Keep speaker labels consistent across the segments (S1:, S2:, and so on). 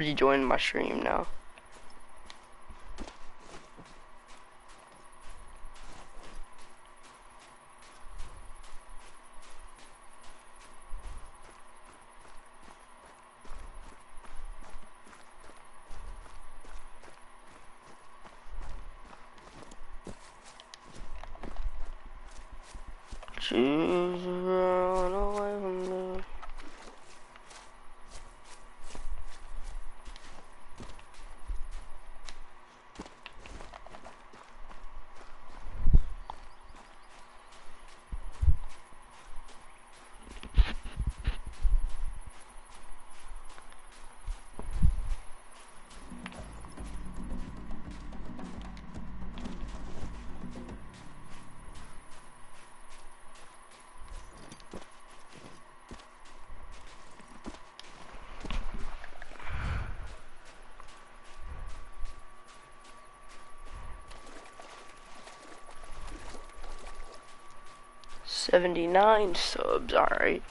S1: He joined my stream now. Choose to run away from me. $79 subs, alright.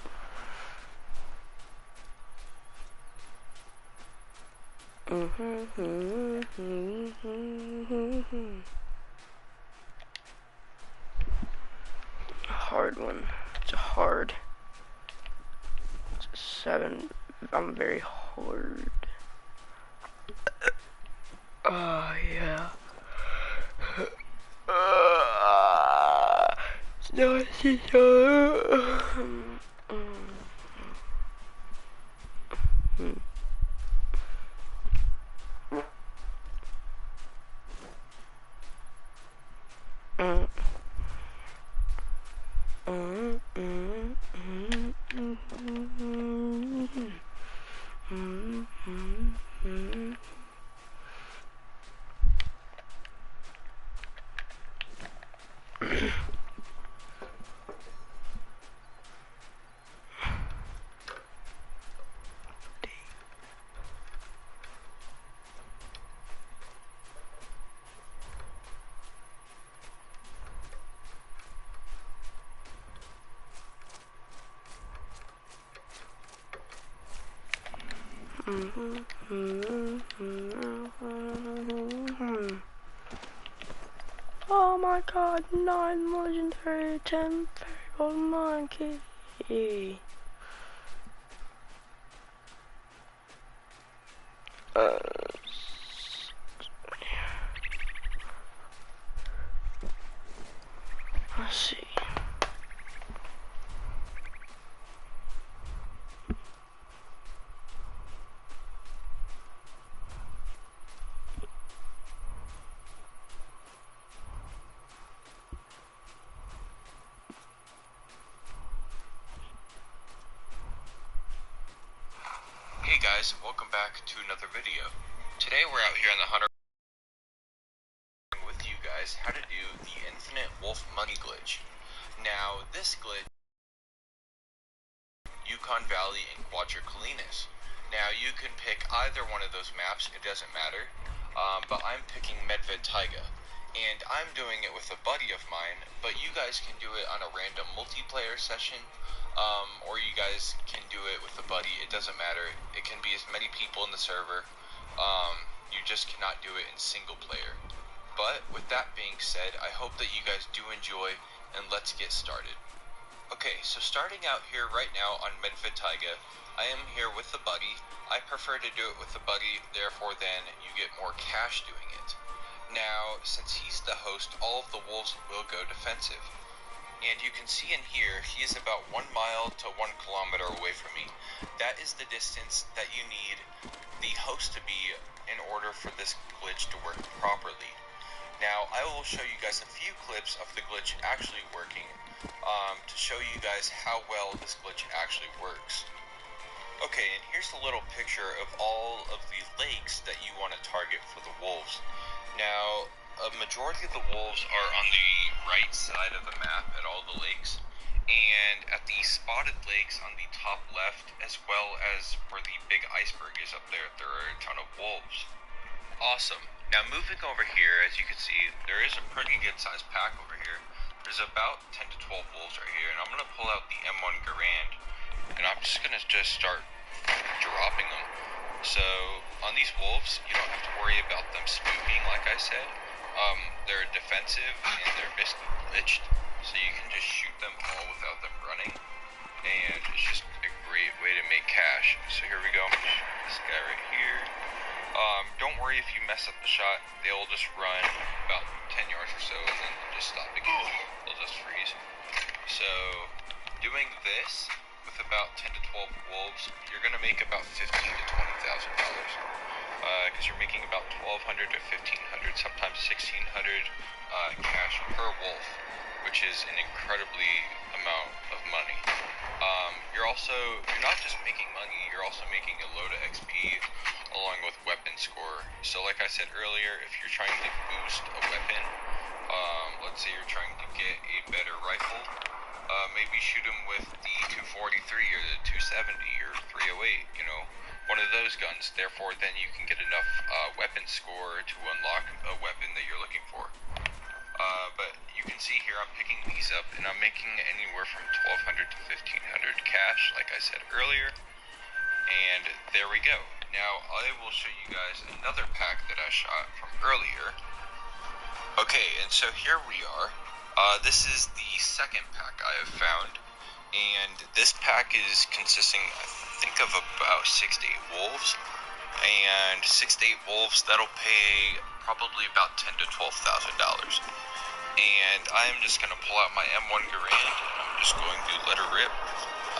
S1: Hard one. It's a hard. It's a 7. I'm very hard. Oh, yeah. No, it's just Oh my god, 9 legendary, 10 fairy gold monkey. Let's see.
S2: Hey guys, welcome back to another video. Today we're out here on the Hunter with you guys how to do the Infinite Wolf Money glitch. Now this glitch Yukon Valley and Quadricolines. Now you can pick either one of those maps, it doesn't matter, but I'm picking Medved Taiga. And I'm doing it with a buddy of mine, but you guys can do it on a random multiplayer session, or you guys can do it with a buddy, it doesn't matter. It can be as many people in the server, you just cannot do it in single player. But with that being said, I hope that you guys do enjoy, and let's get started. Okay, so starting out here right now on Medved Taiga, I am here with a buddy. I prefer to do it with a buddy, therefore then you get more cash doing it. Now, since he's the host, all of the wolves will go defensive. And you can see in here, he is about 1 mile to 1 kilometer away from me. That is the distance that you need the host to be in order for this glitch to work properly. Now, I will show you guys a few clips of the glitch actually working, to show you guys how well this glitch actually works. Okay, and here's a little picture of all of the lakes that you want to target for the wolves. Now, a majority of the wolves are on the right side of the map at all the lakes, and at the spotted lakes on the top left, as well as where the big iceberg is up there, there are a ton of wolves. Awesome. Now moving over here, as you can see, there is a pretty good sized pack over here. There's about 10 to 12 wolves right here, and I'm going to pull out the M1 Garand, and I'm just going to start dropping them. So on these wolves, you don't have to worry about them spooking, like I said. They're defensive and they're basically glitched, so you can just shoot them all without them running, and it's just a great way to make cash. So here we go, this guy right here. Don't worry if you mess up the shot, they'll just run about 10 yards or so and then they'll just stop again. They'll just freeze. So doing this with about 10 to 12 wolves, you're gonna make about $15,000 to $20,000. Because you're making about 1,200 to 1,500, sometimes 1,600 cash per wolf, which is an incredibly amount of money. You're not just making money, you're also making a load of XP along with weapon score. So like I said earlier, if you're trying to boost a weapon, let's say you're trying to get a better rifle, maybe shoot them with the 243 or the 270 or 308, one of those guns. Therefore, then you can get enough weapon score to unlock a weapon that you're looking for. But you can see here I'm picking these up and I'm making anywhere from 1,200 to 1,500 cash, like I said earlier. And there we go. Now I will show you guys another pack that I shot from earlier. Okay, and so here we are. This is the second pack I have found, and this pack is consisting, I think, of about 6 to 8 wolves, and 6 to 8 wolves, that'll pay probably about $10,000 to $12,000. And I'm just going to pull out my M1 Garand, and I'm just going to let her rip.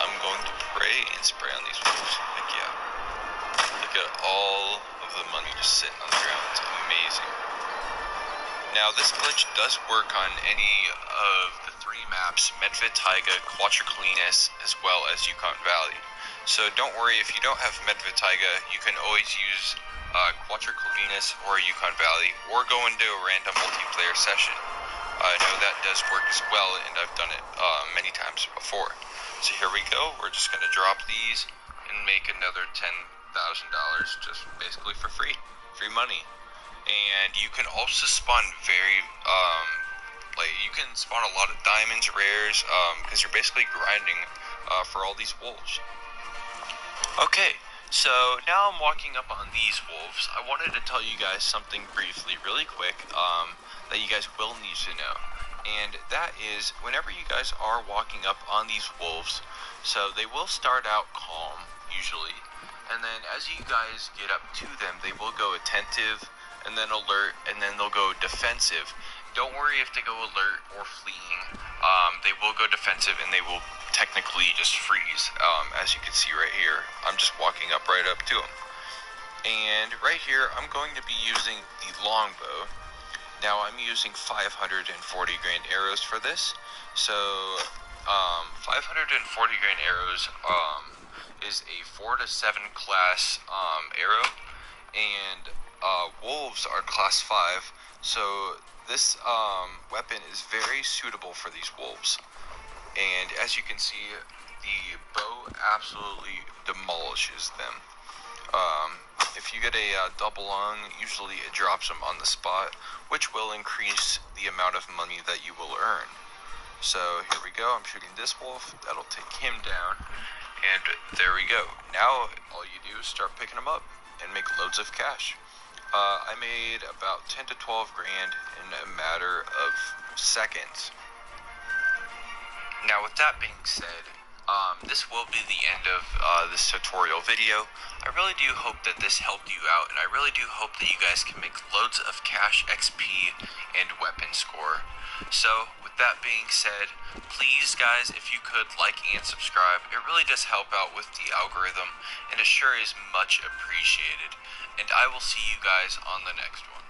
S2: I'm going to pray and spray on these wolves. Heck yeah. Look at all of the money just sitting on the ground. It's amazing. Now, this glitch does work on any of the 3 maps, Medved Taiga, Quattroclinis, as well as Yukon Valley. So don't worry, if you don't have Medved Taiga, you can always use Quattroclinis or Yukon Valley, or go into a random multiplayer session. I know that does work as well, and I've done it many times before. So here we go, we're just going to drop these and make another $10,000 just basically for free money. And you can also spawn you can spawn a lot of diamonds, rares, because you're basically grinding for all these wolves. Okay, so now I'm walking up on these wolves. I wanted to tell you guys something briefly, really quick, that you guys will need to know. And that is, whenever you guys are walking up on these wolves, so they will start out calm, usually, and then as you guys get up to them, they will go attentive, and then alert, and then they'll go defensive. Don't worry if they go alert or fleeing. They will go defensive, and they will technically just freeze. As you can see right here, I'm just walking up right up to them. And right here, I'm going to be using the longbow. Now, I'm using 540 grain arrows for this. So, 540 grain arrows is a 4 to 7 class arrow, and wolves are class 5, so this weapon is very suitable for these wolves. And as you can see, the bow absolutely demolishes them. If you get a double lung, usually it drops them on the spot, which will increase the amount of money that you will earn. So here we go, I'm shooting this wolf, that'll take him down, and there we go. Now all you do is start picking them up and make loads of cash. I made about 10 to 12 grand in a matter of seconds. Now with that being said, this will be the end of this tutorial video. I really do hope that this helped you out, and I really do hope that you guys can make loads of cash, XP, and weapon score. So with that being said, please guys, if you could like and subscribe, it really does help out with the algorithm, and it sure is much appreciated. And I will see you guys on the next one.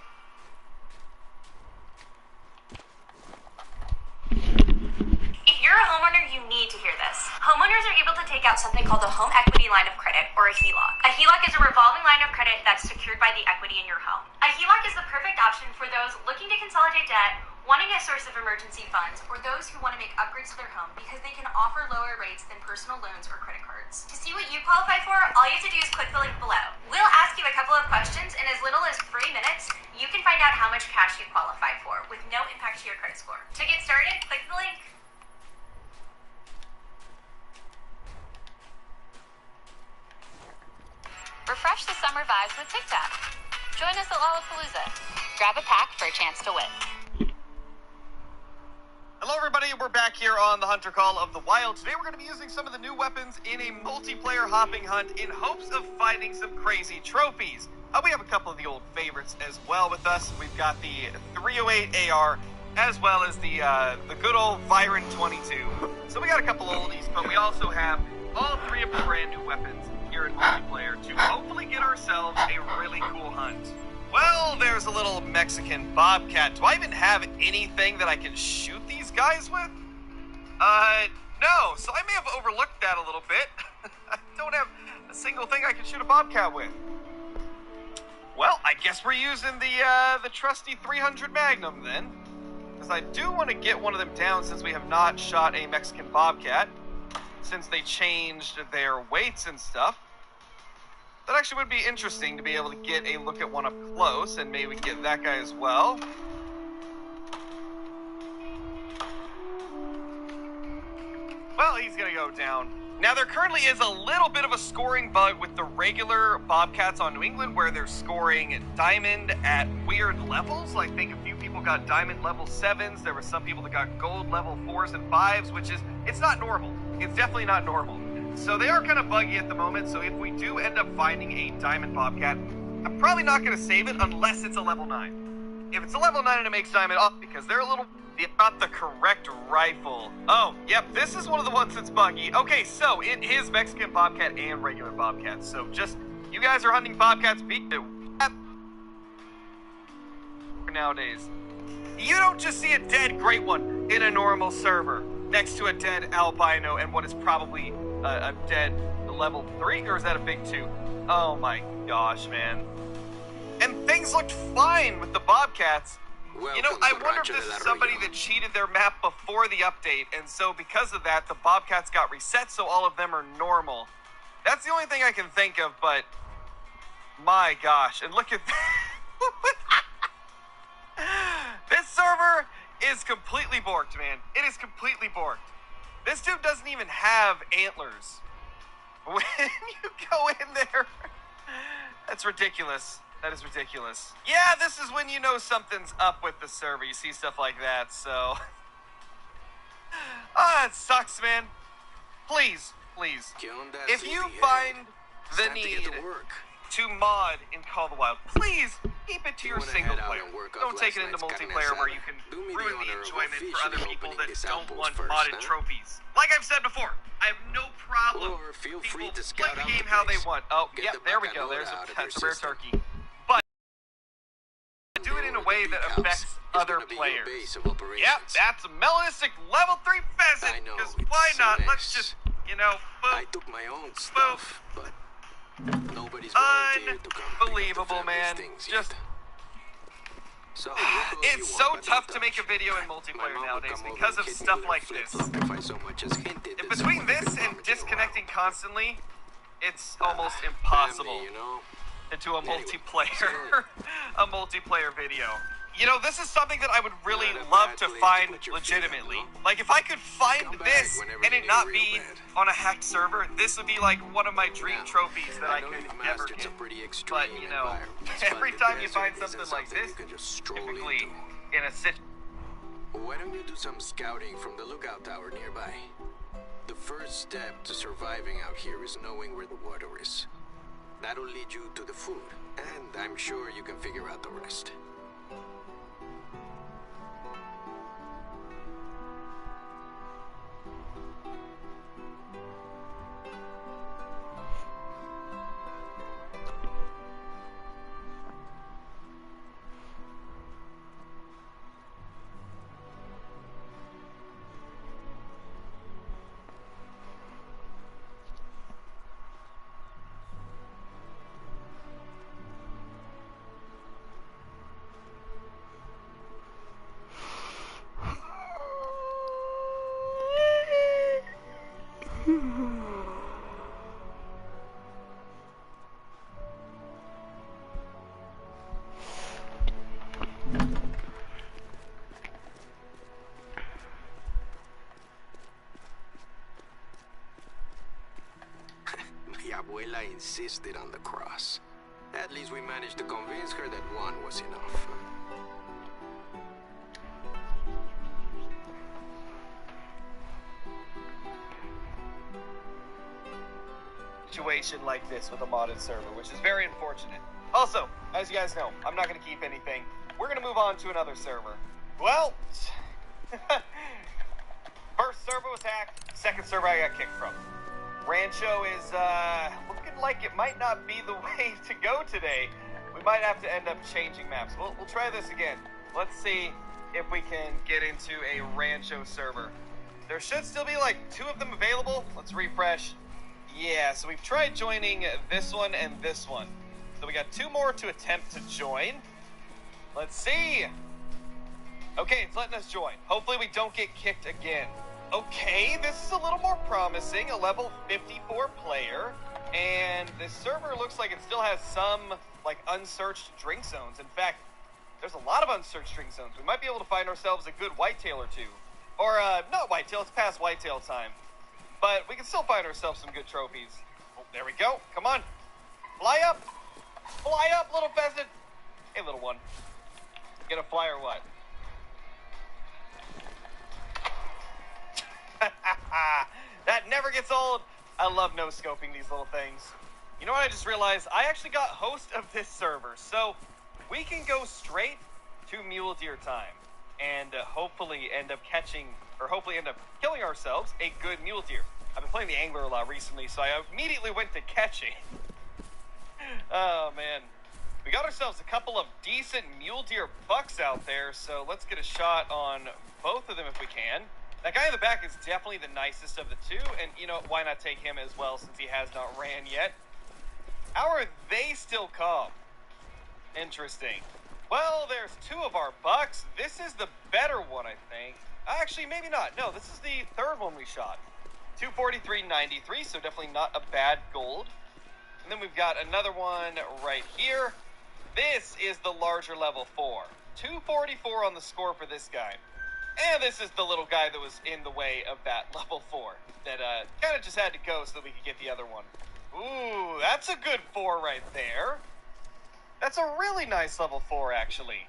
S3: If you're a homeowner, you need to hear this. Homeowners are able to take out something called a home equity line of credit, or a HELOC. A HELOC is a revolving line of credit that's secured by the equity in your home. A HELOC is the perfect option for those looking to consolidate debt, wanting a source of emergency funds, or those who want to make upgrades to their home because they can offer lower rates than personal loans or credit cards. To see what you qualify for, all you have to do is click the link below. We'll ask you a couple of questions, in as little as 3 minutes, you can find out how much cash you qualify for with no impact to your credit score. To get started, click the link.
S4: Refresh the site.
S3: app. Join us at Lollapalooza. Grab a pack for a chance to win.
S4: Hello everybody, we're back here on the Hunter Call of the Wild. Today we're going to be using some of the new weapons in a multiplayer hopping hunt in hopes of finding some crazy trophies. We have a couple of the old favorites as well with us. We've got the 308 AR as well as the good old Viren 22. So we got a couple oldies, but we also have all three of the brand new weapons here in multiplayer to hopefully get ourselves a really cool hunt. Well, there's a little Mexican bobcat. Do I even have anything that I can shoot these guys with? No. So I may have overlooked that a little bit. I don't have a single thing I can shoot a bobcat with. Well, I guess we're using the trusty 300 Magnum then. Because I do want to get one of them down since we have not shot a Mexican bobcat. Since they changed their weights and stuff. That actually would be interesting to be able to get a look at one up close, and maybe get that guy as well. Well, he's gonna go down. Now, there currently is a little bit of a scoring bug with the regular Bobcats on New England, where they're scoring diamond at weird levels. I think a few people got diamond level 7s. There were some people that got gold level 4s and 5s, which is, it's not normal. It's definitely not normal. So they are kind of buggy at the moment, so if we do end up finding a diamond bobcat, I'm probably not going to save it unless it's a level 9. If it's a level 9 and it makes diamond off, because they're a little... not the correct rifle. Oh, yep, this is one of the ones that's buggy. Okay, so it is Mexican bobcat and regular bobcats, so just... You guys are hunting bobcats, beat it. Nowadays. You don't just see a dead great one in a normal server next to a dead albino and what is probably... a dead level 3, or is that a big 2? Oh my gosh, man. And things looked fine with the bobcats.
S5: Welcome,
S4: you know, I wonder if this is somebody that cheated their map before the update, and so because of that, the bobcats got reset, so all of them are normal. That's the only thing I can think of, but my gosh, and look at that. This server is completely borked, man. It is completely borked. This dude doesn't even have antlers. When you go in there, that's ridiculous. That is ridiculous. Yeah, this is when you know something's up with the server. You see stuff like that, so... it sucks, man. Please, please. If you find the need to mod in Call of the Wild, please keep it to your single player. Don't take it into multiplayer where you can ruin the enjoyment for other people that don't want modded trophies. Like I've said before, I have no problem people play the game how they want. Oh, yeah, there we go. That's a rare turkey. But do it in a way that affects other players. Yep, that's a melanistic level 3 pheasant. Because why not? Let's just, you know, boop.
S5: I took my own stuff, but nobody's
S4: unbelievable, man. Just so it's so tough to make a video in multiplayer nowadays because of stuff like this. If between this and disconnecting constantly, it's almost impossible to do a multiplayer a multiplayer video. You know, this is something that I would really love to find legitimately. Like, if I could find this and it not be on a hacked server, this would be like one of my dream trophies that I could ever get. But, you know, every time you find something like this, typically in a situation...
S5: Why don't you do some scouting from the lookout tower nearby? The first step to surviving out here is knowing where the water is. That'll lead you to the food, and I'm sure you can figure out the rest. Abuela insisted on the cross. At least we managed to convince her that one was enough.
S4: Situation like this with a modded server, which is very unfortunate. Also, as you guys know, I'm not going to keep anything. We're going to move on to another server. Well, first server was hacked, second server I got kicked from. Rancho is looking like it might not be the way to go today. We might have to end up changing maps. We'll try this again. Let's see if we can get into a Rancho server. There should still be like 2 of them available. Let's refresh. Yeah, so we've tried joining this one and this one. So we got 2 more to attempt to join. Let's see. Okay, it's letting us join. Hopefully we don't get kicked again. Okay, this is a little more promising. A level 54 player. And this server looks like it still has some, like, unsearched drink zones. In fact, there's a lot of unsearched drink zones. We might be able to find ourselves a good whitetail or 2. Or, not whitetail, it's past whitetail time. But we can still find ourselves some good trophies. Oh, there we go. Come on. Fly up. Fly up, little pheasant. Hey, little one. You gonna fly or what? That never gets old. I love no-scoping these little things. You know what I just realized? I actually got host of this server. So we can go straight to mule deer time. And hopefully end up catching, or hopefully end up killing ourselves a good mule deer. I've been playing the angler a lot recently, so I immediately went to catching. Oh, man. We got ourselves a couple of decent mule deer bucks out there, so let's get a shot on both of them if we can. That guy in the back is definitely the nicest of the 2, and, you know, why not take him as well since he has not ran yet? How are they still calm? Interesting. Well, there's 2 of our bucks. This is the better one, I think. Actually, maybe not. No, this is the 3rd one we shot. 243.93, so definitely not a bad gold. And then we've got another one right here. This is the larger level 4. 244 on the score for this guy. And this is the little guy that was in the way of that level 4. That kind of just had to go so that we could get the other one. Ooh, that's a good 4 right there. That's a really nice level 4, actually.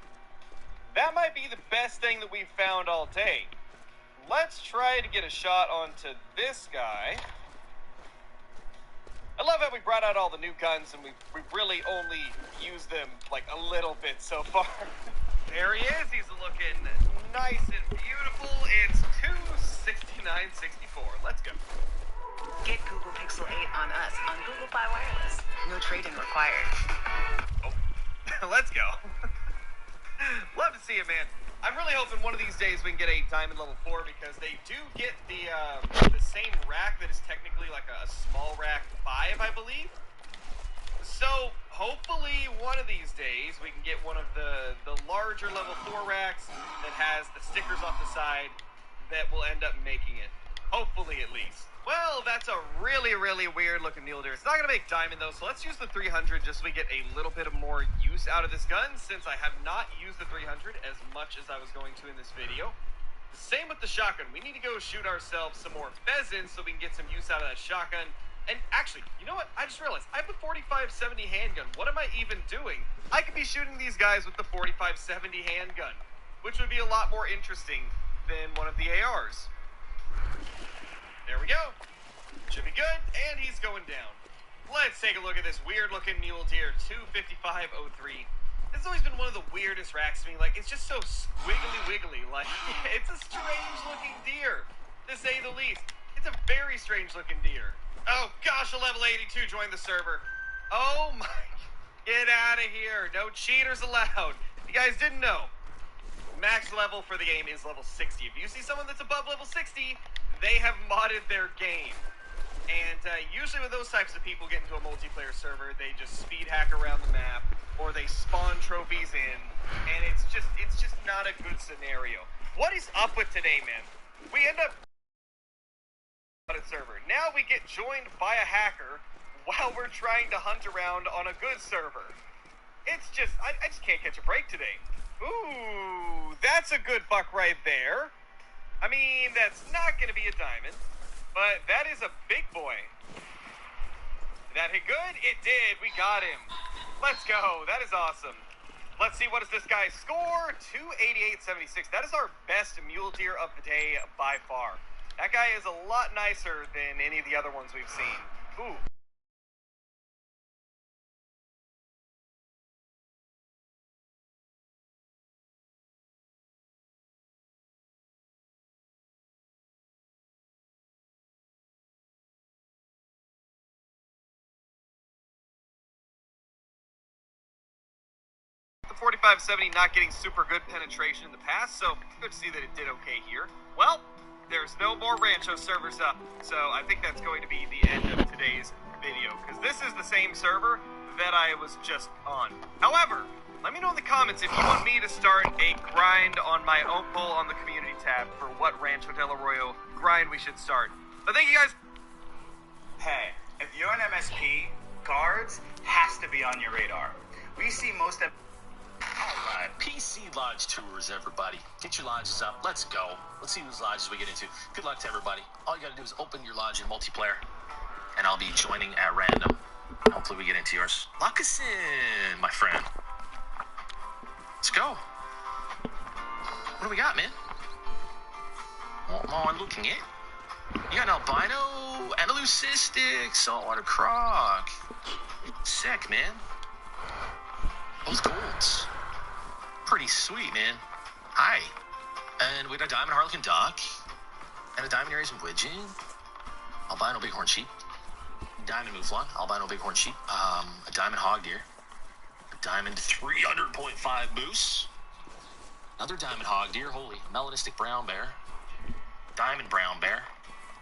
S4: That might be the best thing that we've found all day. Let's try to get a shot onto this guy. I love how we brought out all the new guns and we've really only used them like a little bit so far. There he is. He's looking nice and beautiful. It's 269.64. Let's go.
S6: Get Google Pixel 8 on us on Google Fi Wireless. No trade-in required.
S4: Oh, let's go. Love to see it, man. I'm really hoping one of these days we can get a diamond level 4 because they do get the same rack that is technically like a small rack 5, I believe. So hopefully one of these days we can get one of the larger level 4 racks that has the stickers off the side that will end up making it. Hopefully, at least. Well, that's a really, really weird looking mule deer. It's not going to make diamond, though, so let's use the 300 just so we get a little bit of more use out of this gun, since I have not used the 300 as much as I was going to in this video. Same with the shotgun. We need to go shoot ourselves some more pheasants so we can get some use out of that shotgun. And actually, you know what? I just realized I have a 45-70 handgun. What am I even doing? I could be shooting these guys with the 45-70 handgun, which would be a lot more interesting than one of the ARs. There we go. Should be good, and he's going down. Let's take a look at this weird-looking mule deer, 255.03. This has always been one of the weirdest racks to me. Like, it's just so squiggly-wiggly. Like, it's a strange-looking deer, to say the least. It's a very strange-looking deer. Oh, gosh, a level 82 joined the server. Oh, my. Get out of here. No cheaters allowed. If you guys didn't know, max level for the game is level 60. If you see someone that's above level 60, they have modded their game. And usually when those types of people get into a multiplayer server, they just speed hack around the map, or they spawn trophies in, and it's just not a good scenario. What is up with today, man? We end up on a server. Now we get joined by a hacker while we're trying to hunt around on a good server. It's just, I just can't catch a break today. Ooh, that's a good buck right there. I mean, that's not going to be a diamond, but that is a big boy. Did that hit good? It did. We got him. Let's go. That is awesome. Let's see, what does this guy score? 288.76. That is our best mule deer of the day by far. That guy is a lot nicer than any of the other ones we've seen. Ooh. The 4570 not getting super good penetration in the past, so good to see that it did okay here. Well, there's no more Rancho servers up, so I think that's going to be the end of today's video, because this is the same server that I was just on. However, let me know in the comments if you want me to start a grind on my own poll on the community tab for what Rancho Del Arroyo grind we should start. But thank you guys.
S7: Hey, if you're an MSP, guards has to be on your radar. We see most of...
S8: Alright, PC Lodge Tours, everybody. Get your lodges up. Let's go. Let's see whose lodges we get into. Good luck to everybody. All you gotta do is open your lodge in multiplayer, and I'll be joining at random. Hopefully we get into yours. Lock us in, my friend. Let's go. What do we got, man? What am I looking at? You got an albino and a leucistic saltwater croc. Sick, man. Both golds. Pretty sweet, man. Hi. And we got a diamond harlequin duck. And a diamond Aries and widgeon. Albino bighorn sheep. Diamond mouflon. Albino bighorn sheep. A diamond hog deer. A diamond 300.5 moose. Another diamond hog deer. Holy. Melanistic brown bear. Diamond brown bear.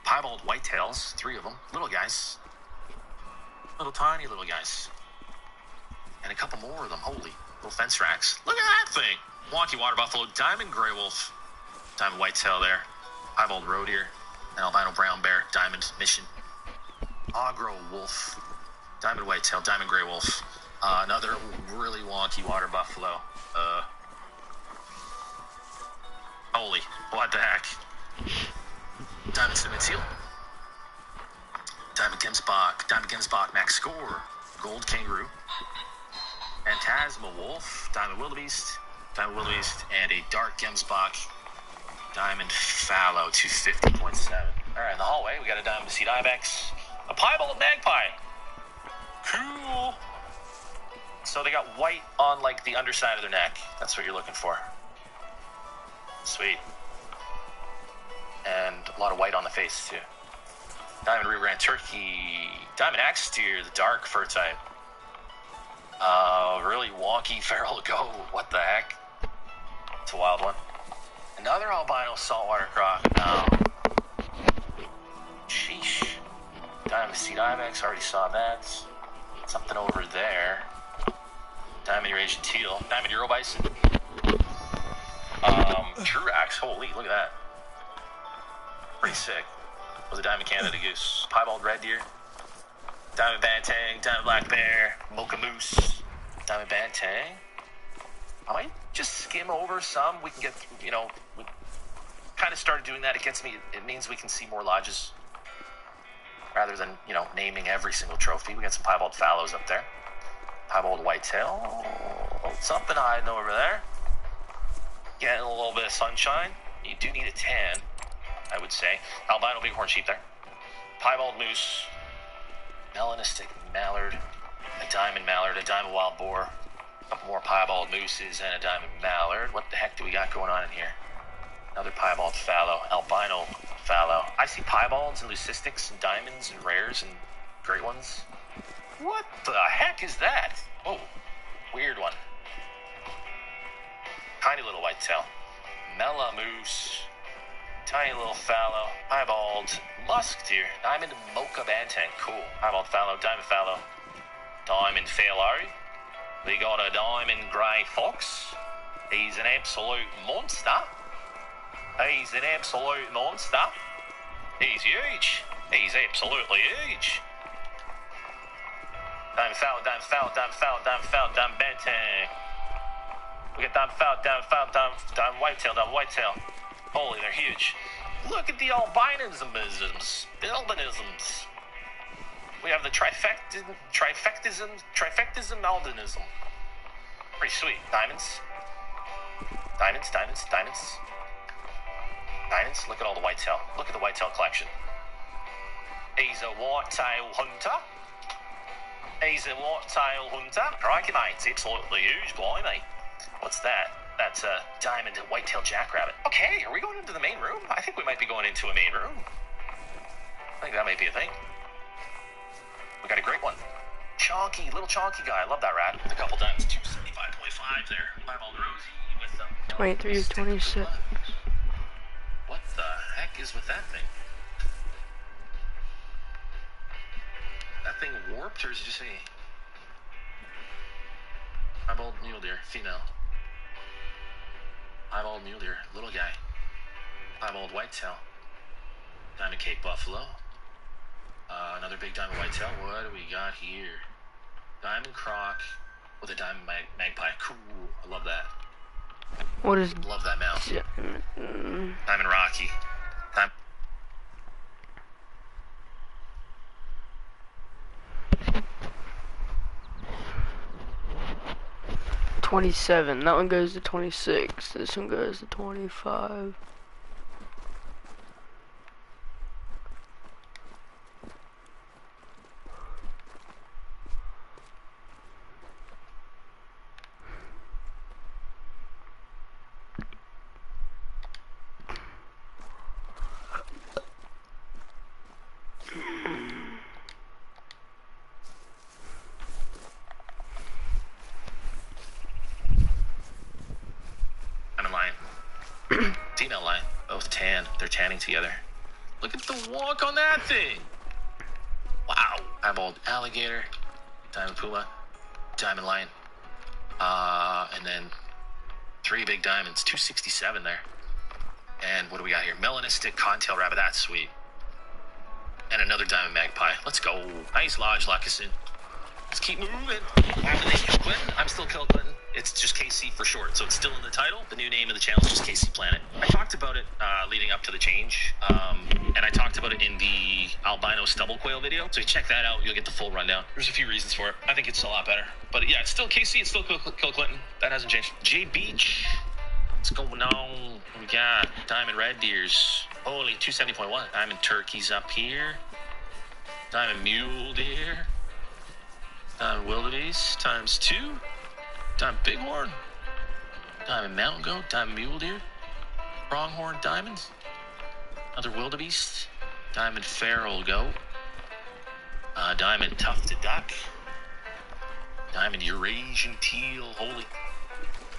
S8: Piebald whitetails. 3 of them. Little guys. Little tiny little guys. And a couple more of them. Holy. Little fence racks. Look at that thing. Wonky water buffalo. Diamond gray wolf. Diamond whitetail there. Piebald roe deer. And albino brown bear. Diamond mission. Agro wolf. Diamond whitetail. Diamond gray wolf. Another really wonky water buffalo. Holy. What the heck? Diamond cinnamon seal. Diamond gemsbok. Diamond gemsbok max score. Gold kangaroo. Phantasma wolf, diamond wildebeest, and a dark gemsbok, diamond fallow, 250.7. All right, in the hallway, we got a diamond seed ibex, a piebald magpie. Cool. So they got white on, like, the underside of their neck. That's what you're looking for. Sweet. And a lot of white on the face, too. Diamond Rio Grande turkey, diamond axe deer, the dark fur type. Really wonky feral goat. What the heck? It's a wild one. Another albino saltwater croc. Sheesh. Diamond seed ibex. Already saw that. Something over there. Diamond Eurasian teal. Diamond Euro bison. Truax. Holy, look at that. Pretty sick. Was a diamond Canada goose. Piebald red deer. Diamond bantang, diamond black bear, mocha moose, diamond bantang. I might just skim over some. We can get, we kind of started doing that. It means we can see more lodges rather than, naming every single trophy. We got some piebald fallows up there. Piebald whitetail. Something hiding over there. Getting a little bit of sunshine. You do need a tan, I would say. Albino bighorn sheep there. Piebald moose. Melanistic mallard, a diamond wild boar, a couple more piebald mooses, and a diamond mallard. What the heck do we got going on in here? Another piebald fallow, albino fallow. I see piebalds and leucistics and diamonds and rares and great ones. What the heck is that? Oh, weird one. Tiny little whitetail. Mela moose. Tiny little fallow, piebald, musk deer, diamond mocha bantang, cool. Piebald fallow, diamond fallow. We got a diamond grey fox. He's an absolute monster. He's huge. He's absolutely huge. Diamond fallow, diamond bantang. We got diamond whitetail. Holy, they're huge. Look at the albinisms. We have the trifectism albinism. Pretty sweet. Diamonds. Diamonds. Look at all the whitetail. Look at the whitetail collection. He's a whitetail hunter. Crikey, mate. It's absolutely huge, blimey. What's that? That's a diamond whitetail jackrabbit. Okay, are we going into the main room? I think we might be going into a main room. I think that might be a thing. We got a great one. Little chonky guy. I love that rat. With a couple diamonds. 275.5 there. Eyeball Rosie with them.
S1: 23 of 26.
S8: What the heck is with that thing? That thing warped, or did you say? Eyeballed mule deer, female. Eyeballed mule deer, little guy. Eyeballed whitetail. Diamond Cape buffalo. Another big diamond whitetail. What do we got here? Diamond croc with a diamond magpie. Cool. I love that.
S1: What is...
S8: Love that mouse. Diamond Rocky.
S1: 27. That one goes to 26. This one goes to 25.
S8: Female line, both tan. They're tanning together. Look at the walk on that thing. Wow. Eyeballed alligator, diamond puma, diamond lion, and then 3 big diamonds. 267 there. And what do we got here? Melanistic cottontail rabbit. That's sweet. And another diamond magpie. Let's go. Nice lodge, Lackasoon. Let's keep moving. I'm still Kill Clinton. It's just KC for short, so it's still in the title. The new name of the channel is just KC Planet. I talked about it leading up to the change, and I talked about it in the albino stubble quail video. So check that out. You'll get the full rundown. There's a few reasons for it. I think it's a lot better. But yeah, it's still KC. It's still Kill Clinton. That hasn't changed. J Beach. What's going on? We got diamond red deers. Holy, 270.1. Diamond turkeys up here. Diamond mule deer. Diamond wildebeest times 2. Diamond bighorn. Diamond mountain goat. Diamond mule deer. Pronghorn diamonds. Another wildebeest. Diamond feral goat. Diamond tufted duck. Diamond Eurasian teal. Holy.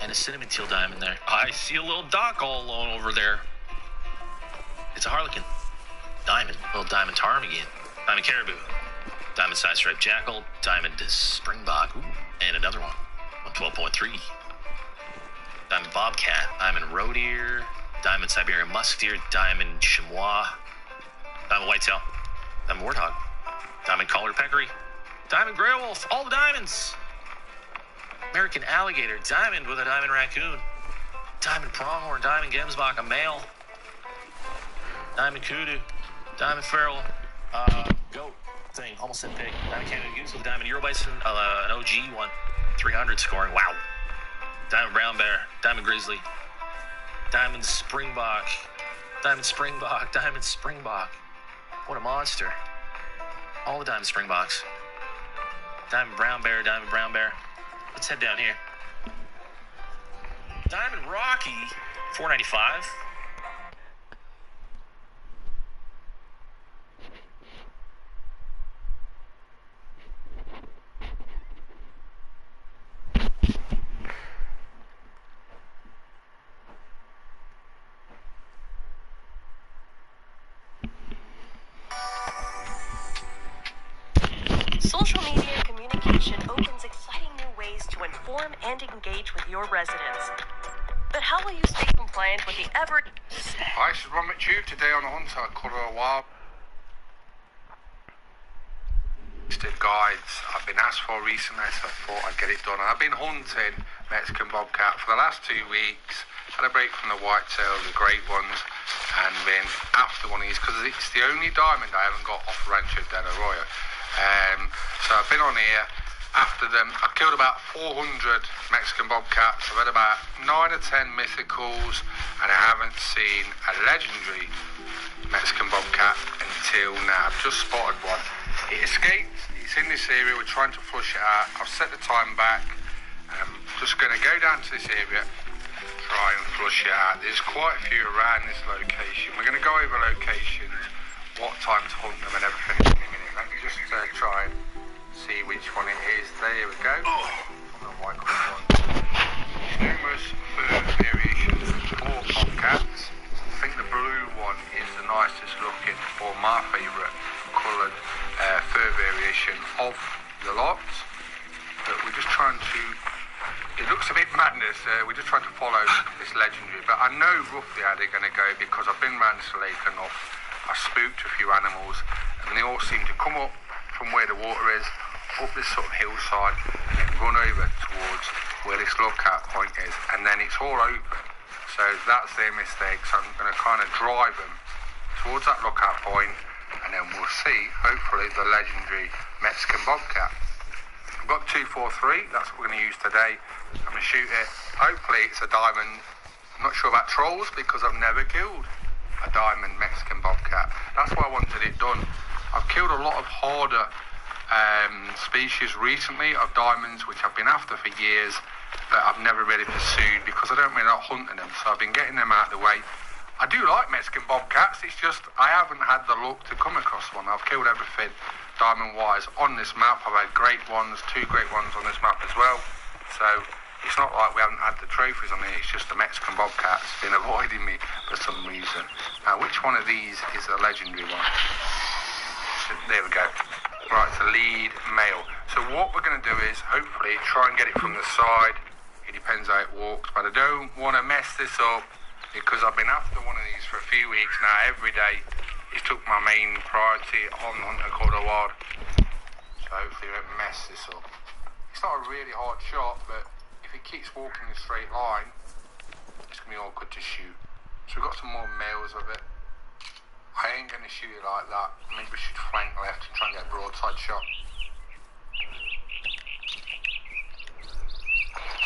S8: And a cinnamon teal diamond there. I see a little duck all alone over there. It's a harlequin. Diamond. Little diamond ptarmigan. Diamond caribou. Diamond side striped jackal. Diamond springbok. Ooh. And another one. 12.3. Diamond bobcat. Diamond roe deer. Diamond Siberian musk deer. Diamond chamois. Diamond whitetail. Diamond warthog. Diamond collared peccary. Diamond gray wolf. All the diamonds. American alligator. Diamond with a diamond raccoon. Diamond pronghorn. Diamond gemsbok, a male. Diamond kudu. Diamond feral. Goat thing. Almost said pig. Diamond Canada goose with a diamond Eurobison. An OG one. 300 scoring. Wow. Diamond brown bear. Diamond grizzly. Diamond springbok. Diamond springbok. Diamond springbok. What a monster. All the diamond springboks. Diamond brown bear. Diamond brown bear. Let's head down here. Diamond Rocky, 495.
S9: Social media communication opens exciting new ways to inform and engage with your residents. But how will you stay compliant with the ever...
S10: Hi, this is Ron McHugh. Today on the hunt, I cover a while. Guides I've been asked for recently, so I thought I'd get it done. I've been hunting Mexican bobcat for the last 2 weeks. Had a break from the whitetails, the great ones, and been after one of these because it's the only diamond I haven't got off Rancho del Arroyo. So I've been on here after them. I've killed about 400 Mexican bobcats. I've had about 9 or 10 mythicals, and I haven't seen a legendary Mexican bobcat until now. I've just spotted one. It escaped. It's in this area. We're trying to flush it out. I've set the time back. I'm just going to go down to this area, try and flush it out. There's quite a few around this location. We're going to go over locations, what time to hunt them and everything in a minute. Let me just try and see which one it is. There we go. On the white one. Numerous fur variations for bobcats. I think the blue one is the nicest looking, or my favourite coloured fur variation of the lot. But we're just trying to, it looks a bit madness, we're just trying to follow this legendary, but I know roughly how they're going to go because I've been round this lake enough. I've spooked a few animals and they all seem to come up from where the water is, up this sort of hillside, and then run over towards where this lookout point is, and then it's all open. So that's their mistake. So I'm going to kind of drive them towards that lookout point, and then we'll see, hopefully, the legendary Mexican bobcat. I've got 243, that's what we're going to use today. I'm going to shoot it. Hopefully it's a diamond. I'm not sure about trolls because I've never killed a diamond Mexican bobcat. That's why I wanted it done. I've killed a lot of harder species recently of diamonds, which I've been after for years, but I've never really pursued because I don't really like hunting them. So I've been getting them out of the way. I do like Mexican bobcats, it's just I haven't had the luck to come across one. I've killed everything diamond-wise on this map. I've had great ones, 2 great ones on this map as well. So it's not like we haven't had the trophies on it, it's just the Mexican bobcat's been avoiding me for some reason. Now, which one of these is the legendary one? There we go. Right, it's a lead male. So what we're going to do is hopefully try and get it from the side. It depends how it walks, but I don't want to mess this up because I've been after one of these for a few weeks now. Every day it's took my main priority on Hunter Called a Wild. So hopefully I don't mess this up. It's not a really hard shot, but if it keeps walking in a straight line, it's going to be awkward to shoot. So we've got some more males of it. I ain't going to shoot it like that. Maybe we should flank left and try and get a broadside shot.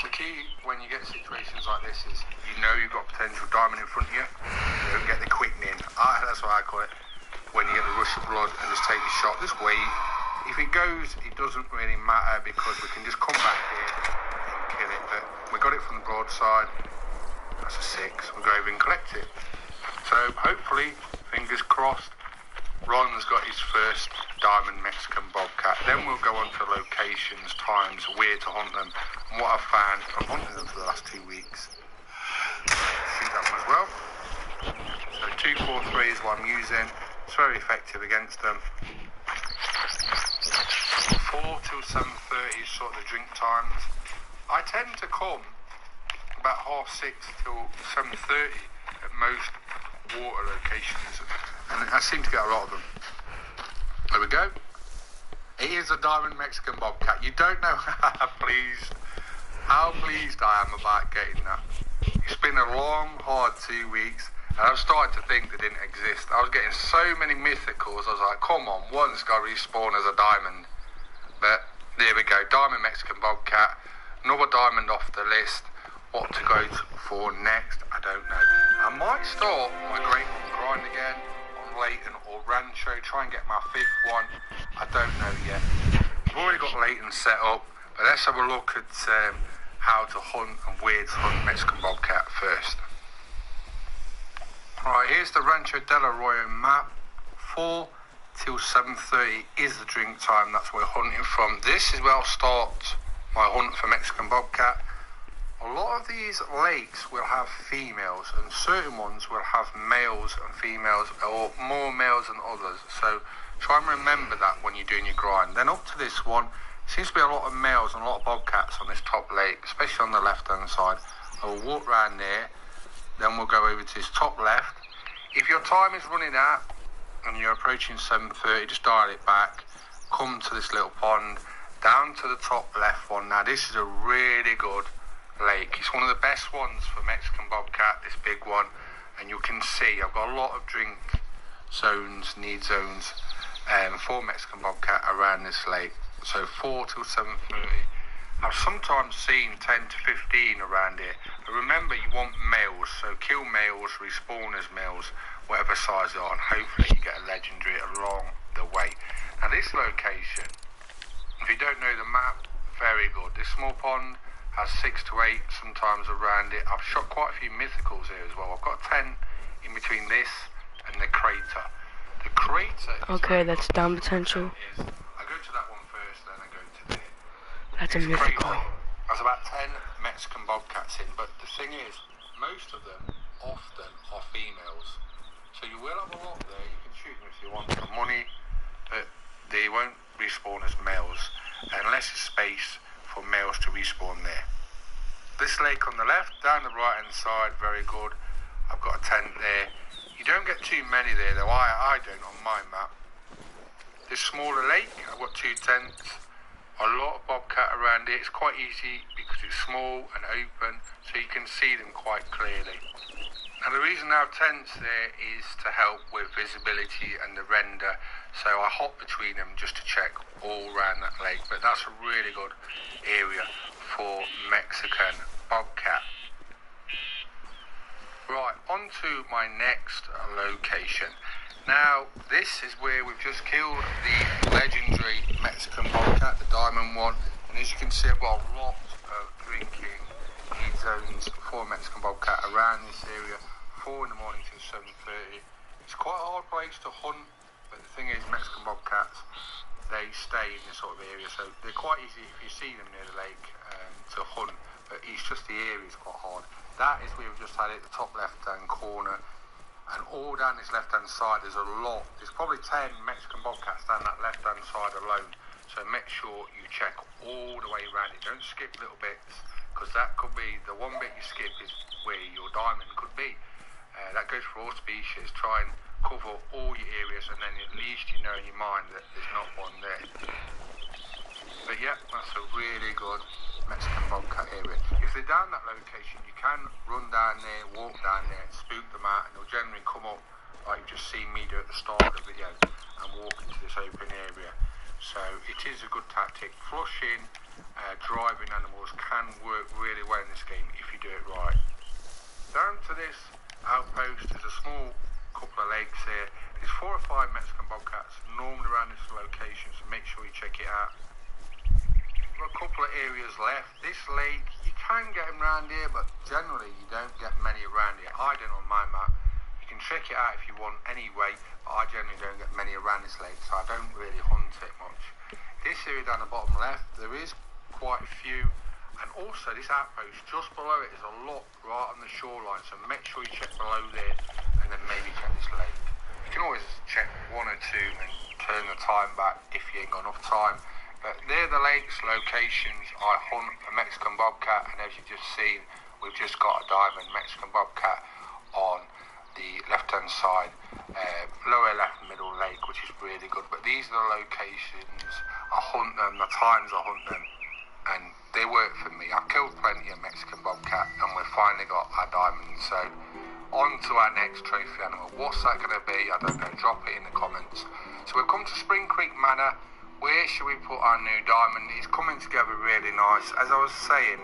S10: The key when you get situations like this is you know you've got potential diamond in front of you. You don't get the quickening. That's what I call it. When you get the rush of blood and just take the shot. Just wait. If it goes, it doesn't really matter because we can just come back here and kill it. But we got it from the broadside. That's a 6. We'll go over and collect it. So hopefully, fingers crossed, Ron's got his first diamond Mexican bobcat. Then we'll go on to locations, times, where to hunt them, and what I've found from hunting them for the last 2 weeks. See that one as well. So 243 is what I'm using. It's very effective against them. 4 till 7:30 is sort of the drink times. I tend to come about 6:30 till 7:30 at most water locations, and I seem to get a lot of them. There we go. It is a diamond Mexican bobcat. You don't know how pleased I am about getting that. It's been a long, hard 2 weeks, and I've started to think they didn't exist. I was getting so many mythicals, I was like, come on, one's got to respawn as a diamond. But there we go, diamond Mexican bobcat, another diamond off the list. What to go for next, I don't know. I might start my Great One grind again on Leighton or Rancho, try and get my 5th one. I don't know yet. I've already got Leighton set up, but let's have a look at how to hunt and where to hunt Mexican bobcat first. Right, here's the Rancho del Arroyo map. 4 till 7:30 is the drink time, that's where we're hunting from. This is where I'll start my hunt for Mexican bobcat. A lot of these lakes will have females, and certain ones will have males and females, or more males than others. So try and remember that when you're doing your grind. Then up to this one, seems to be a lot of males and a lot of bobcats on this top lake, especially on the left-hand side. I will walk around there, then we'll go over to this top left. If your time is running out and you're approaching 7:30, just dial it back, come to this little pond, down to the top left one. Now this is a really good lake. It's one of the best ones for Mexican bobcat, this big one, and you can see I've got a lot of drink zones, need zones. for Mexican bobcat around this lake. So 4 till 7:30. I've sometimes seen 10 to 15 around here. But remember, you want males, so kill males, respawn as males, whatever size they are, and hopefully you get a legendary along the way. Now this location, if you don't know the map, very good. This small pond has 6 to 8 sometimes around it. I've shot quite a few mythicals here as well. I've got a tent in between this and the crater. The crater is
S1: okay, that's down potential.
S10: I go to that one first, then I go to there.
S1: That's a
S10: This
S1: mythical.
S10: crater has about 10 Mexican bobcats in, but the thing is, most of them often are females. So you will have a lot there. You can shoot them if you want for money, but they won't respawn as males unless there's space for males to respawn there. This lake on the left, down the right hand side, very good. I've got a tent there. You don't get too many there though, I don't on my map. This smaller lake, I've got 2 tents. A lot of bobcat around it. It's quite easy because it's small and open, so you can see them quite clearly. And the reason I have tents there is to help with visibility and the render, so I hop between them just to check all around that lake. But that's a really good area for Mexican bobcat. Right, on to my next location. Now, this is where we've just killed the legendary Mexican bobcat, the diamond one. And as you can see, I've got a lot of drinking heat zones for Mexican bobcat around this area, 4 in the morning till 7:30. It's quite a hard place to hunt, but the thing is, Mexican bobcats, they stay in this sort of area, so they're quite easy if you see them near the lake to hunt, but it's just the area is quite hard. That is where we've just had it, the top left-hand corner, and all down this left-hand side there's a lot. There's probably 10 Mexican bobcats down that left-hand side alone, so make sure you check all the way around it. Don't skip little bits, because that could be, the one bit you skip is where your diamond could be. That goes for all species. Try and cover all your areas, and then at least you know in your mind that there's not one there. But yeah, that's a really good Mexican bobcat area. If they're down that location, you can run down there, walk down there, spook them out, and they'll generally come up like you've just seen me do at the start of the video and walk into this open area. So it is a good tactic. Flushing, driving animals can work really well in this game if you do it right. Down to this outpost, there's a small couple of lakes here. There's 4 or 5 Mexican bobcats normally around this location, so make sure you check it out. We've got a couple of areas left. This lake, you can get them around here, but generally you don't get many around here. I don't on my map. You can check it out if you want anyway, but I generally don't get many around this lake, so I don't really hunt it much. This area down the bottom left, there is quite a few, and also this outpost just below it is a lot right on the shoreline, so make sure you check below there and then maybe check this lake. You can always check 1 or 2 and turn the time back if you ain't got enough time. But they're the lakes, locations I hunt a Mexican bobcat, and as you've just seen, we've just got a diamond Mexican bobcat on the left-hand side, lower left middle lake, which is really good. But these are the locations I hunt them, the times I hunt them, and they work for me. I've killed plenty of Mexican bobcat, and we've finally got our diamond. So on to our next trophy animal. What's that going to be? I don't know. Drop it in the comments. So we've come to Spring Creek Manor. Where should we put our new diamond? It's coming together really nice. As I was saying,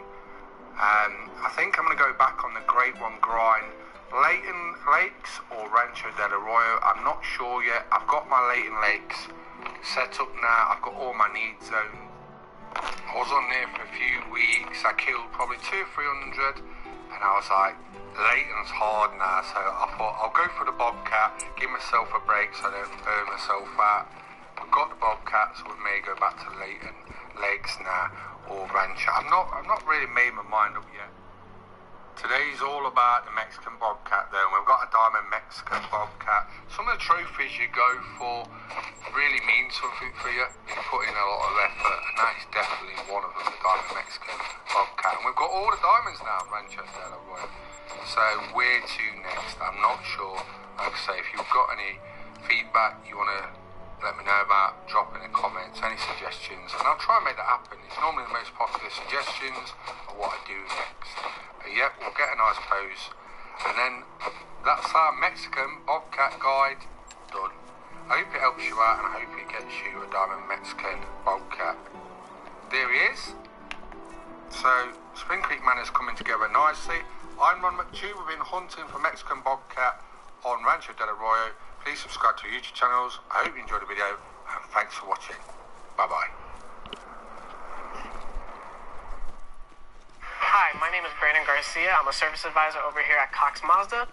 S10: I think I'm going to go back on the Great One grind. Leighton Lakes or Rancho del Arroyo, I'm not sure yet. I've got my Leighton Lakes set up now. I've got all my need zones. I was on there for a few weeks. I killed probably 200 or 300, and I was like, Leighton's hard now, so I thought I'll go for the bobcat, give myself a break so I don't burn myself out. I've got the bobcat, so we may go back to Leighton Lakes now or Rancho. I've not really made my mind up yet. Today's all about the Mexican bobcat though, and we've got a diamond Mexican bobcat. Some of the trophies you go for really mean something for you. You put in a lot of effort, and that is definitely one of them, the diamond Mexican bobcat. And we've got all the diamonds now, Rancho del Arroyo. So where to next? I'm not sure. Like I say, if you've got any feedback you want to let me know about, drop in the comments, any suggestions, and I'll try and make that happen. It's normally the most popular suggestions of what I do next. But yeah, we'll get a nice pose, and then that's our Mexican bobcat guide done. I hope it helps you out, and I hope it gets you a diamond Mexican bobcat. There he is. So, Spring Creek Manor's coming together nicely. I'm Ron McHugh. We've been hunting for Mexican bobcat on Rancho Del Arroyo. Please subscribe to our YouTube channels. I hope you enjoyed the video, and thanks for watching. Bye-bye.
S11: Hi, my name is Brandon Garcia. I'm a service advisor over here at Cox Mazda.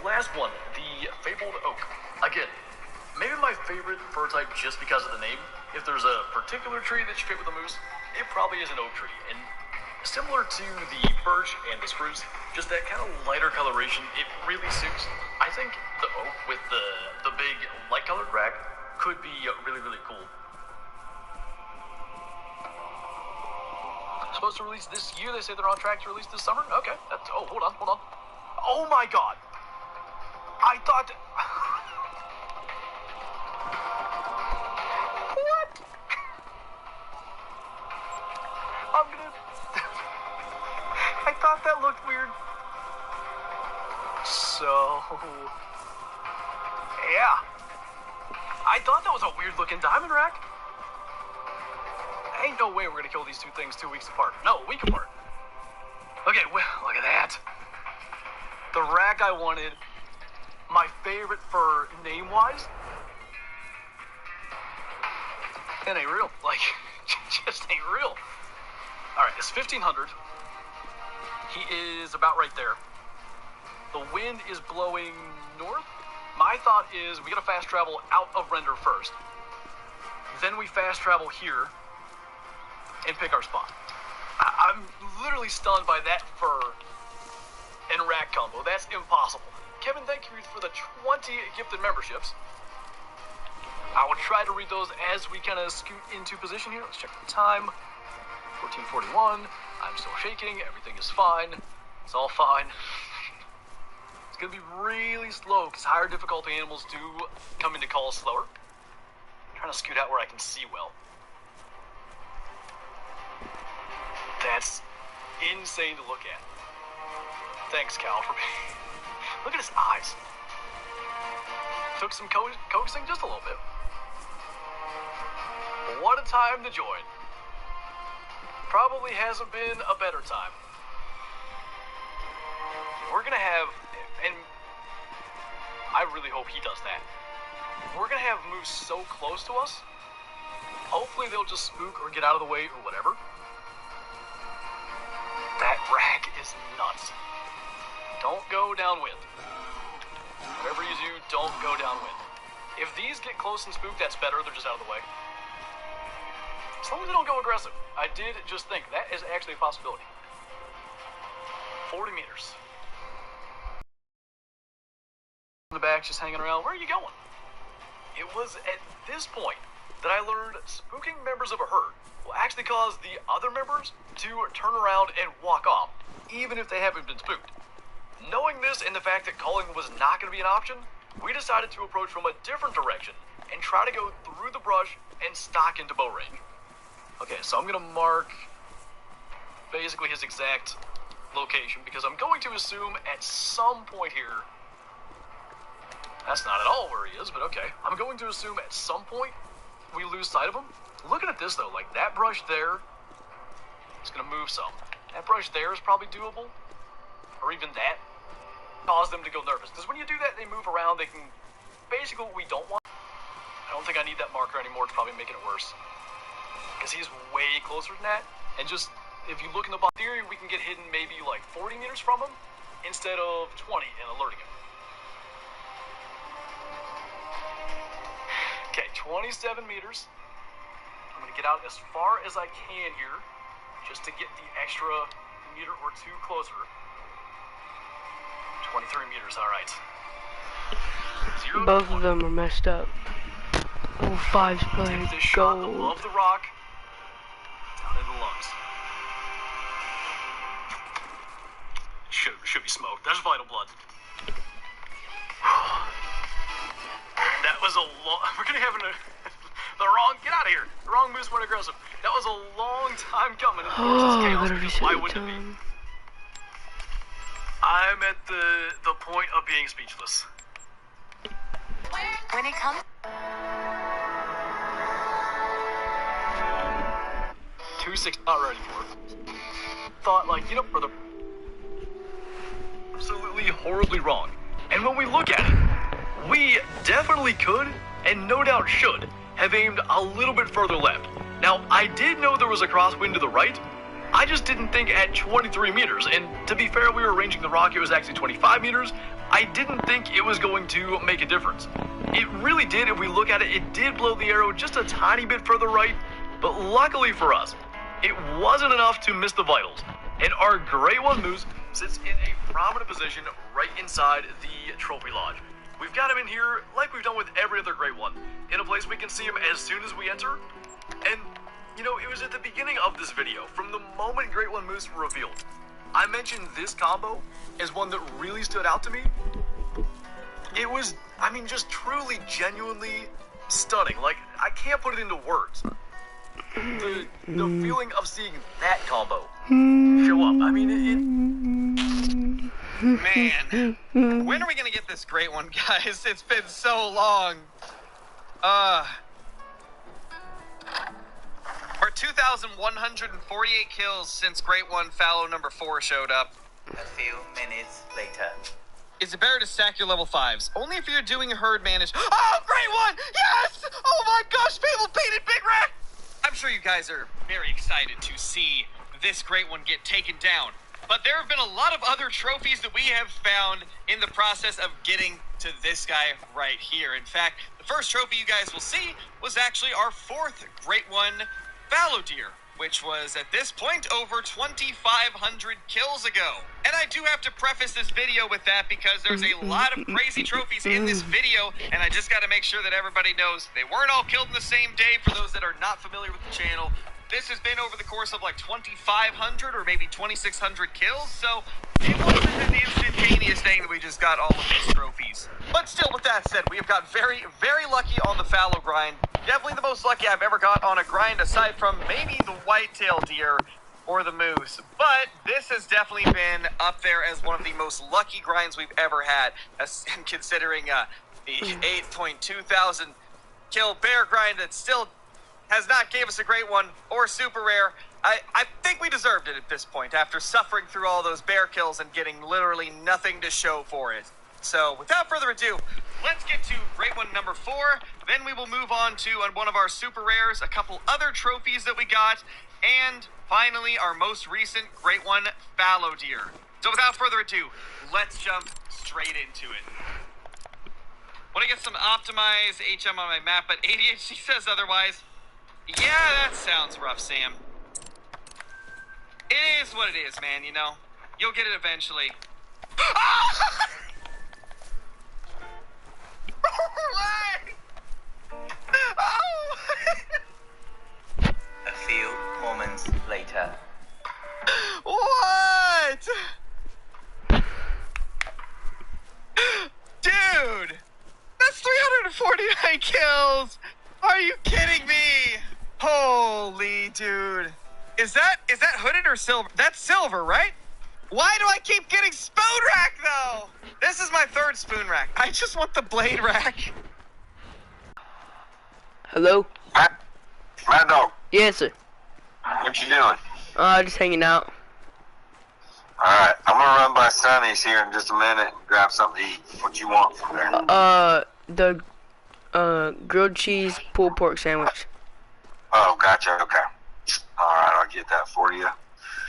S12: Last one, the Fabled Oak. Again, maybe my favorite fur type just because of the name. If there's a particular tree that should fit with a moose, it probably is an oak tree. And similar to the birch and the spruce, just that kind of lighter coloration, it really suits. I think the oak with the big light colored rack could be really, really cool. Supposed to release this year. They say they're on track to release this summer. Okay, that's, oh, hold on. Oh my God. I thought... What? I'm gonna... I thought that looked weird. So... Yeah. I thought that was a weird looking diamond rack. Ain't no way we're gonna kill these two things 2 weeks apart. No, a week apart. Okay, well, look at that. The rack I wanted... My favorite fur, name-wise, it ain't real. Like, just ain't real. All right, it's 1,500. He is about right there. The wind is blowing north. My thought is we gotta fast travel out of Render first. Then we fast travel here and pick our spot. I'm literally stunned by that fur and rack combo. That's impossible. Kevin, thank you for the 20 gifted memberships. I will try to read those as we kind of scoot into position here. Let's check the time. 14:41. I'm still shaking. Everything is fine. It's all fine. It's going to be really slow because higher difficulty animals do come into calls slower. I'm trying to scoot out where I can see well. That's insane to look at. Thanks, Cal, for being... Look at his eyes. Took some coaxing just a little bit. What a time to join. Probably hasn't been a better time. We're gonna have, and I really hope he does that. We're gonna have moose so close to us. Hopefully they'll just spook or get out of the way or whatever. That rack is nuts. Don't go downwind. Whatever you do, don't go downwind. If these get close and spook, that's better. They're just out of the way. As long as they don't go aggressive. I did just think that is actually a possibility. 40 meters. In the back, just hanging around. Where are you going? It was at this point that I learned spooking members of a herd will actually cause the other members to turn around and walk off, even if they haven't been spooked. Knowing this and the fact that calling was not going to be an option, we decided to approach from a different direction and try to go through the brush and stock into bow range. Okay, so I'm going to mark basically his exact location because I'm going to assume at some point here, that's not at all where he is, but okay. I'm going to assume at some point we lose sight of him. Looking at this though, like that brush there is going to move some. That brush there is probably doable, or even that. Cause them to go nervous. Because when you do that, they move around, they can basically what we don't want. I don't think I need that marker anymore. It's probably making it worse. Because he's way closer than that. And just, if you look in the bottom theory, we can get hidden maybe like 40 meters from him instead of 20 and alerting him. Okay, 27 meters. I'm gonna get out as far as I can here, just to get the extra meter or two closer. 23 meters, all right.
S1: Both of them are messed up. Oh, 5's playing
S12: Take this shot
S1: gold.
S12: above the rock, down in the lungs. Should be smoke. That's vital blood. That was a long. We're gonna have the wrong. Get out of here. The wrong move's more aggressive. That was a long time coming. Of course, it's chaos. Because why wouldn't it be? I'm at the point of being speechless.
S6: When it comes
S12: 2-6, not ready for it. Thought like, you know, for the absolutely horribly wrong. And when we look at it, we definitely could, and no doubt should, have aimed a little bit further left. Now, I did know there was a crosswind to the right. I just didn't think at 23 meters, and to be fair, we were arranging the rock, it was actually 25 meters. I didn't think it was going to make a difference. It really did. If we look at it, it did blow the arrow just a tiny bit further right, but luckily for us, it wasn't enough to miss the vitals. And our Great One Moose sits in a prominent position right inside the trophy lodge. We've got him in here like we've done with every other Great One, in a place we can see him as soon as we enter. And, you know, it was at the beginning of this video, from the moment Great One Moose were revealed, I mentioned this combo as one that really stood out to me. It was, I mean, just truly, genuinely stunning. Like, I can't put it into words. The feeling of seeing that combo show up. I mean,
S4: Man, when are we gonna get this Great One, guys? It's been so long. We're 2,148 kills since Great One Fallow number 4 showed up.
S13: A few minutes later.
S4: Is it better to stack your level 5s? Only if you're doing herd manage. Oh, Great One! Yes! Oh my gosh, people painted Big Rack! I'm sure you guys are very excited to see this Great One get taken down. But there have been a lot of other trophies that we have found in the process of getting to this guy right here. In fact, the first trophy you guys will see was actually our 4th Great One Fallow Deer, which was at this point over 2,500 kills ago. And I do have to preface this video with that because there's a lot of crazy trophies in this video, and I just got to make sure that everybody knows they weren't all killed in the same day. For those that are not familiar with the channel, this has been over the course of like 2,500 or maybe 2,600 kills, so it wasn't an instantaneous thing that we just got all of these trophies. But still, with that said, we have got very, very lucky on the fallow grind. Definitely the most lucky I've ever got on a grind, aside from maybe the whitetail deer or the moose. But this has definitely been up there as one of the most lucky grinds we've ever had, and considering the 8.2 thousand kill bear grind that still has not gave us a Great One or super rare. I think we deserved it at this point after suffering through all those bear kills and getting literally nothing to show for it. So without further ado, let's get to Great One number 4. Then we will move on to one of our super rares, a couple other trophies that we got, and finally our most recent Great One Fallow Deer. So without further ado, let's jump straight into it. Want to get some optimized HM on my map, but ADHD says otherwise. Yeah, that sounds rough, Sam. It is what it is, man, you know? You'll get it eventually.
S13: A few moments later.
S4: What? Dude! That's 349 kills! Are you kidding me? Holy dude. Is that hooded or silver? That's silver, right? Why do I keep getting spoon rack though? This is my 3rd spoon rack. I just want the blade rack.
S1: Hello?
S14: Mad Dog.
S1: Yes, sir.
S14: What you doing?
S1: Just hanging out.
S14: Alright, I'm gonna run by Sonny's here in just a minute and grab something to eat. What you want from there?
S1: The grilled cheese pulled pork sandwich.
S14: Oh, gotcha, okay. Alright, I'll get that for you.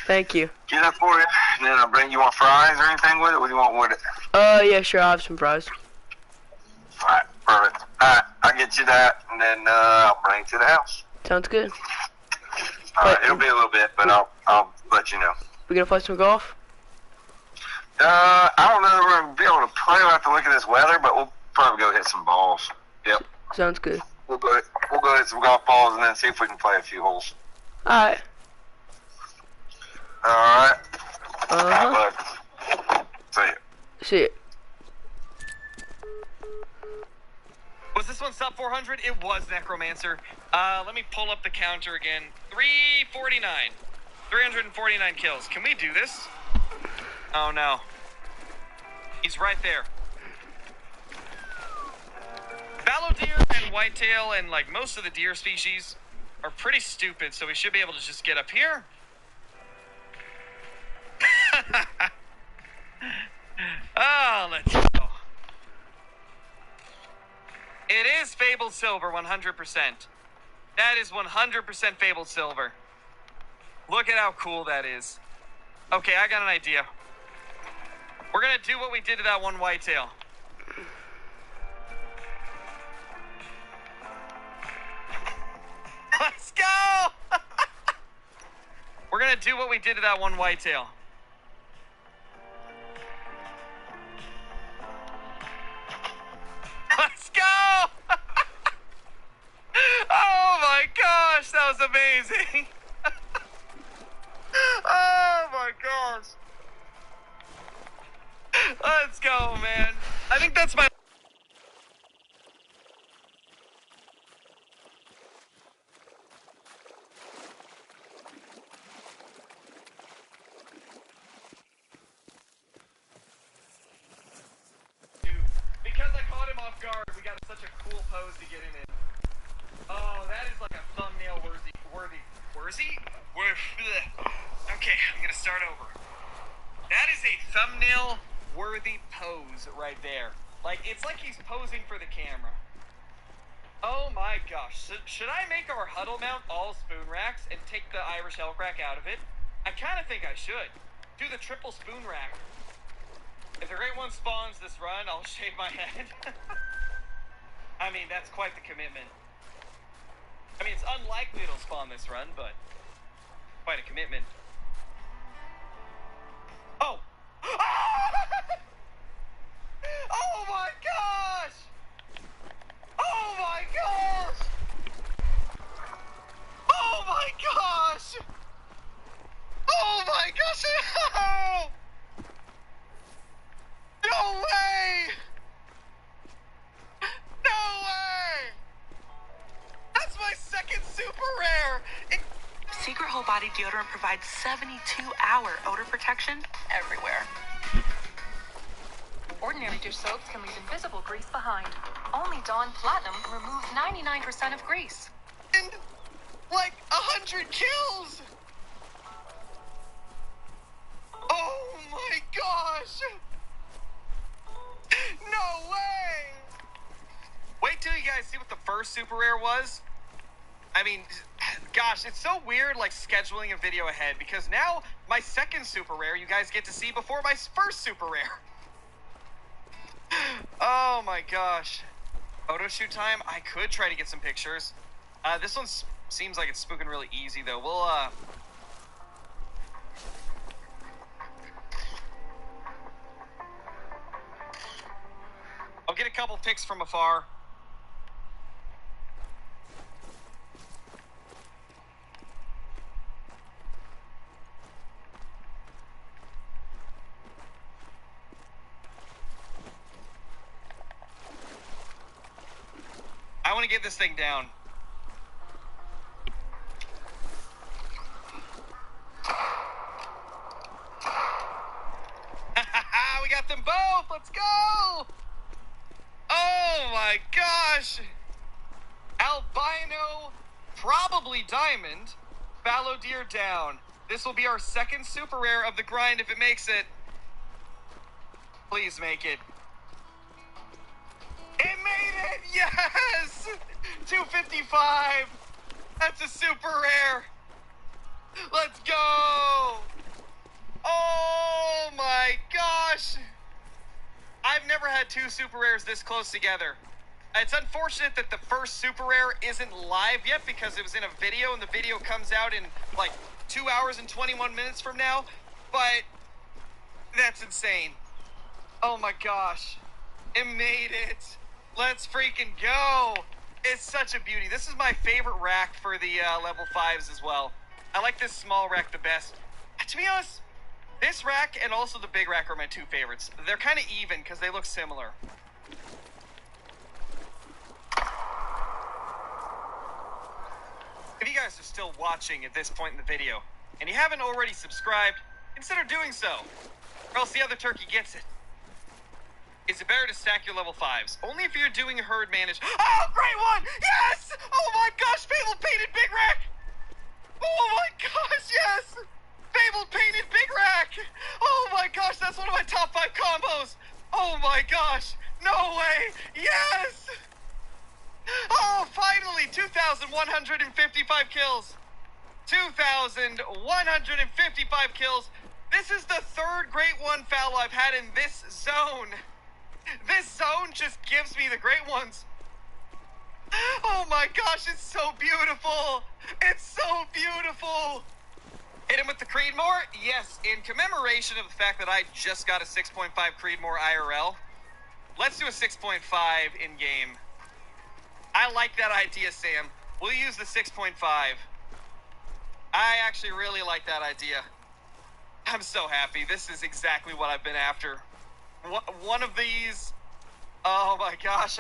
S1: Thank you.
S14: Get that for you, and then I'll bring you want fries or anything with it? What do you want with it?
S1: Yeah, sure, I'll have some fries.
S14: Alright, perfect. Alright, I'll get you that, and then I'll bring it to the house.
S1: Sounds good.
S14: It'll be a little bit, but I'll let you know.
S1: We gonna play some golf?
S14: I don't know if we're gonna be able to play. We'll have to look at this weather, but we'll probably go hit some balls. Yep.
S1: Sounds good.
S14: We'll go hit some golf balls and then see if we can play a few holes.
S1: Alright.
S14: Alright. See ya.
S1: See ya.
S4: Was this one sub 400? It was, Necromancer. Let me pull up the counter again. 349. 349 kills. Can we do this? Oh, no. He's right there. Fallow deer and whitetail and, like, most of the deer species are pretty stupid, so we should be able to just get up here. Oh, let's go. It is Fabled Silver, 100%. That is 100% Fabled Silver. Look at how cool that is. Okay, I got an idea. We're gonna do what we did to that one whitetail. Let's go! We're gonna do what we did to that one whitetail. Let's go! Oh my gosh, that was amazing! Oh my gosh! Let's go, man. I think that's my... Because I caught him off guard, we got such a cool pose to get him in. Oh, that is like a thumbnail worthy? Okay, I'm gonna start over. That is a thumbnail worthy pose right there. Like, it's like he's posing for the camera. Oh my gosh. Should I make our huddle mount all spoon racks and take the Irish elk rack out of it? I kind of think I should. Do the triple spoon rack. If the Great One spawns this run, I'll shave my head. I mean, that's quite the commitment. I mean, it's unlikely it'll spawn this run, but quite a commitment. Oh! Oh my gosh! Oh my gosh! Oh my gosh! Oh my gosh! No! No way! No way! That's my second super rare!
S6: Secret Whole Body Deodorant provides 72-hour odor protection everywhere.
S15: Ordinary dish soaps can leave invisible grease behind. Only Dawn Platinum removes 99% of grease.
S4: And, like, 100 kills! Oh my gosh! No way! Wait till you guys see what the first super rare was. I mean, gosh, it's so weird, like, scheduling a video ahead, because now my second super rare you guys get to see before my first super rare. Oh my gosh. Photo shoot time? I could try to get some pictures. This one seems like it's spooking really easy, though. We'll, I'll get a couple pics from afar. I want to get this thing down. We got them both. Let's go. Oh my gosh. Albino, probably diamond, fallow deer down. This will be our second super rare of the grind if it makes it. Please make it. It made it! Yes! 255! That's a super rare! Let's go! Oh my gosh! I've never had two super rares this close together. It's unfortunate that the first super rare isn't live yet because it was in a video and the video comes out in like 2 hours and 21 minutes from now, but that's insane. Oh my gosh. It made it. Let's freaking go. It's such a beauty. This is my favorite rack for the level 5s as well. I like this small rack the best. To be honest, this rack and also the big rack are my two favorites. They're kind of even because they look similar. If you guys are still watching at this point in the video, and you haven't already subscribed, consider doing so, or else the other turkey gets it. Is it better to stack your level 5s? Only if you're doing a herd manage. Oh, great one! Yes! Oh my gosh, Fabled Painted Big Rack! Oh my gosh, yes! Fabled Painted Big Rack! Oh my gosh, that's one of my top 5 combos! Oh my gosh! No way! Yes! Oh, finally! 2,155 kills! 2,155 kills! This is the third Great One fallow I've had in this zone! This zone just gives me the great ones! Oh my gosh, it's so beautiful! It's so beautiful! Hit him with the Creedmoor? Yes, in commemoration of the fact that I just got a 6.5 Creedmoor IRL. Let's do a 6.5 in-game. I like that idea, Sam. We'll use the 6.5. I actually really like that idea. I'm so happy. This is exactly what I've been after. One of these... Oh my gosh.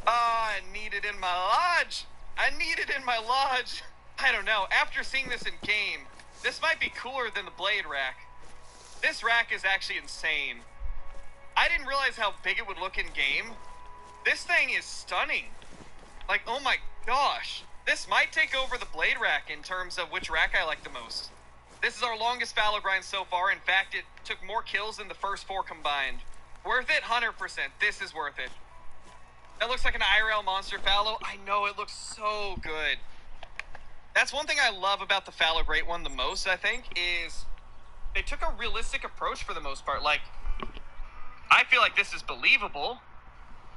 S4: I need it in my lodge. I need it in my lodge. I don't know. After seeing this in game, this might be cooler than the Blade Rack. This rack is actually insane. I didn't realize how big it would look in game. This thing is stunning. Like, oh my gosh. This might take over the Blade Rack in terms of which rack I like the most. This is our longest fallow grind so far. In fact, it took more kills than the first 4 combined. Worth it? 100%. This is worth it. That looks like an IRL monster fallow. I know, it looks so good. That's one thing I love about the Fallow Great One the most, I think, is they took a realistic approach for the most part. Like, I feel like this is believable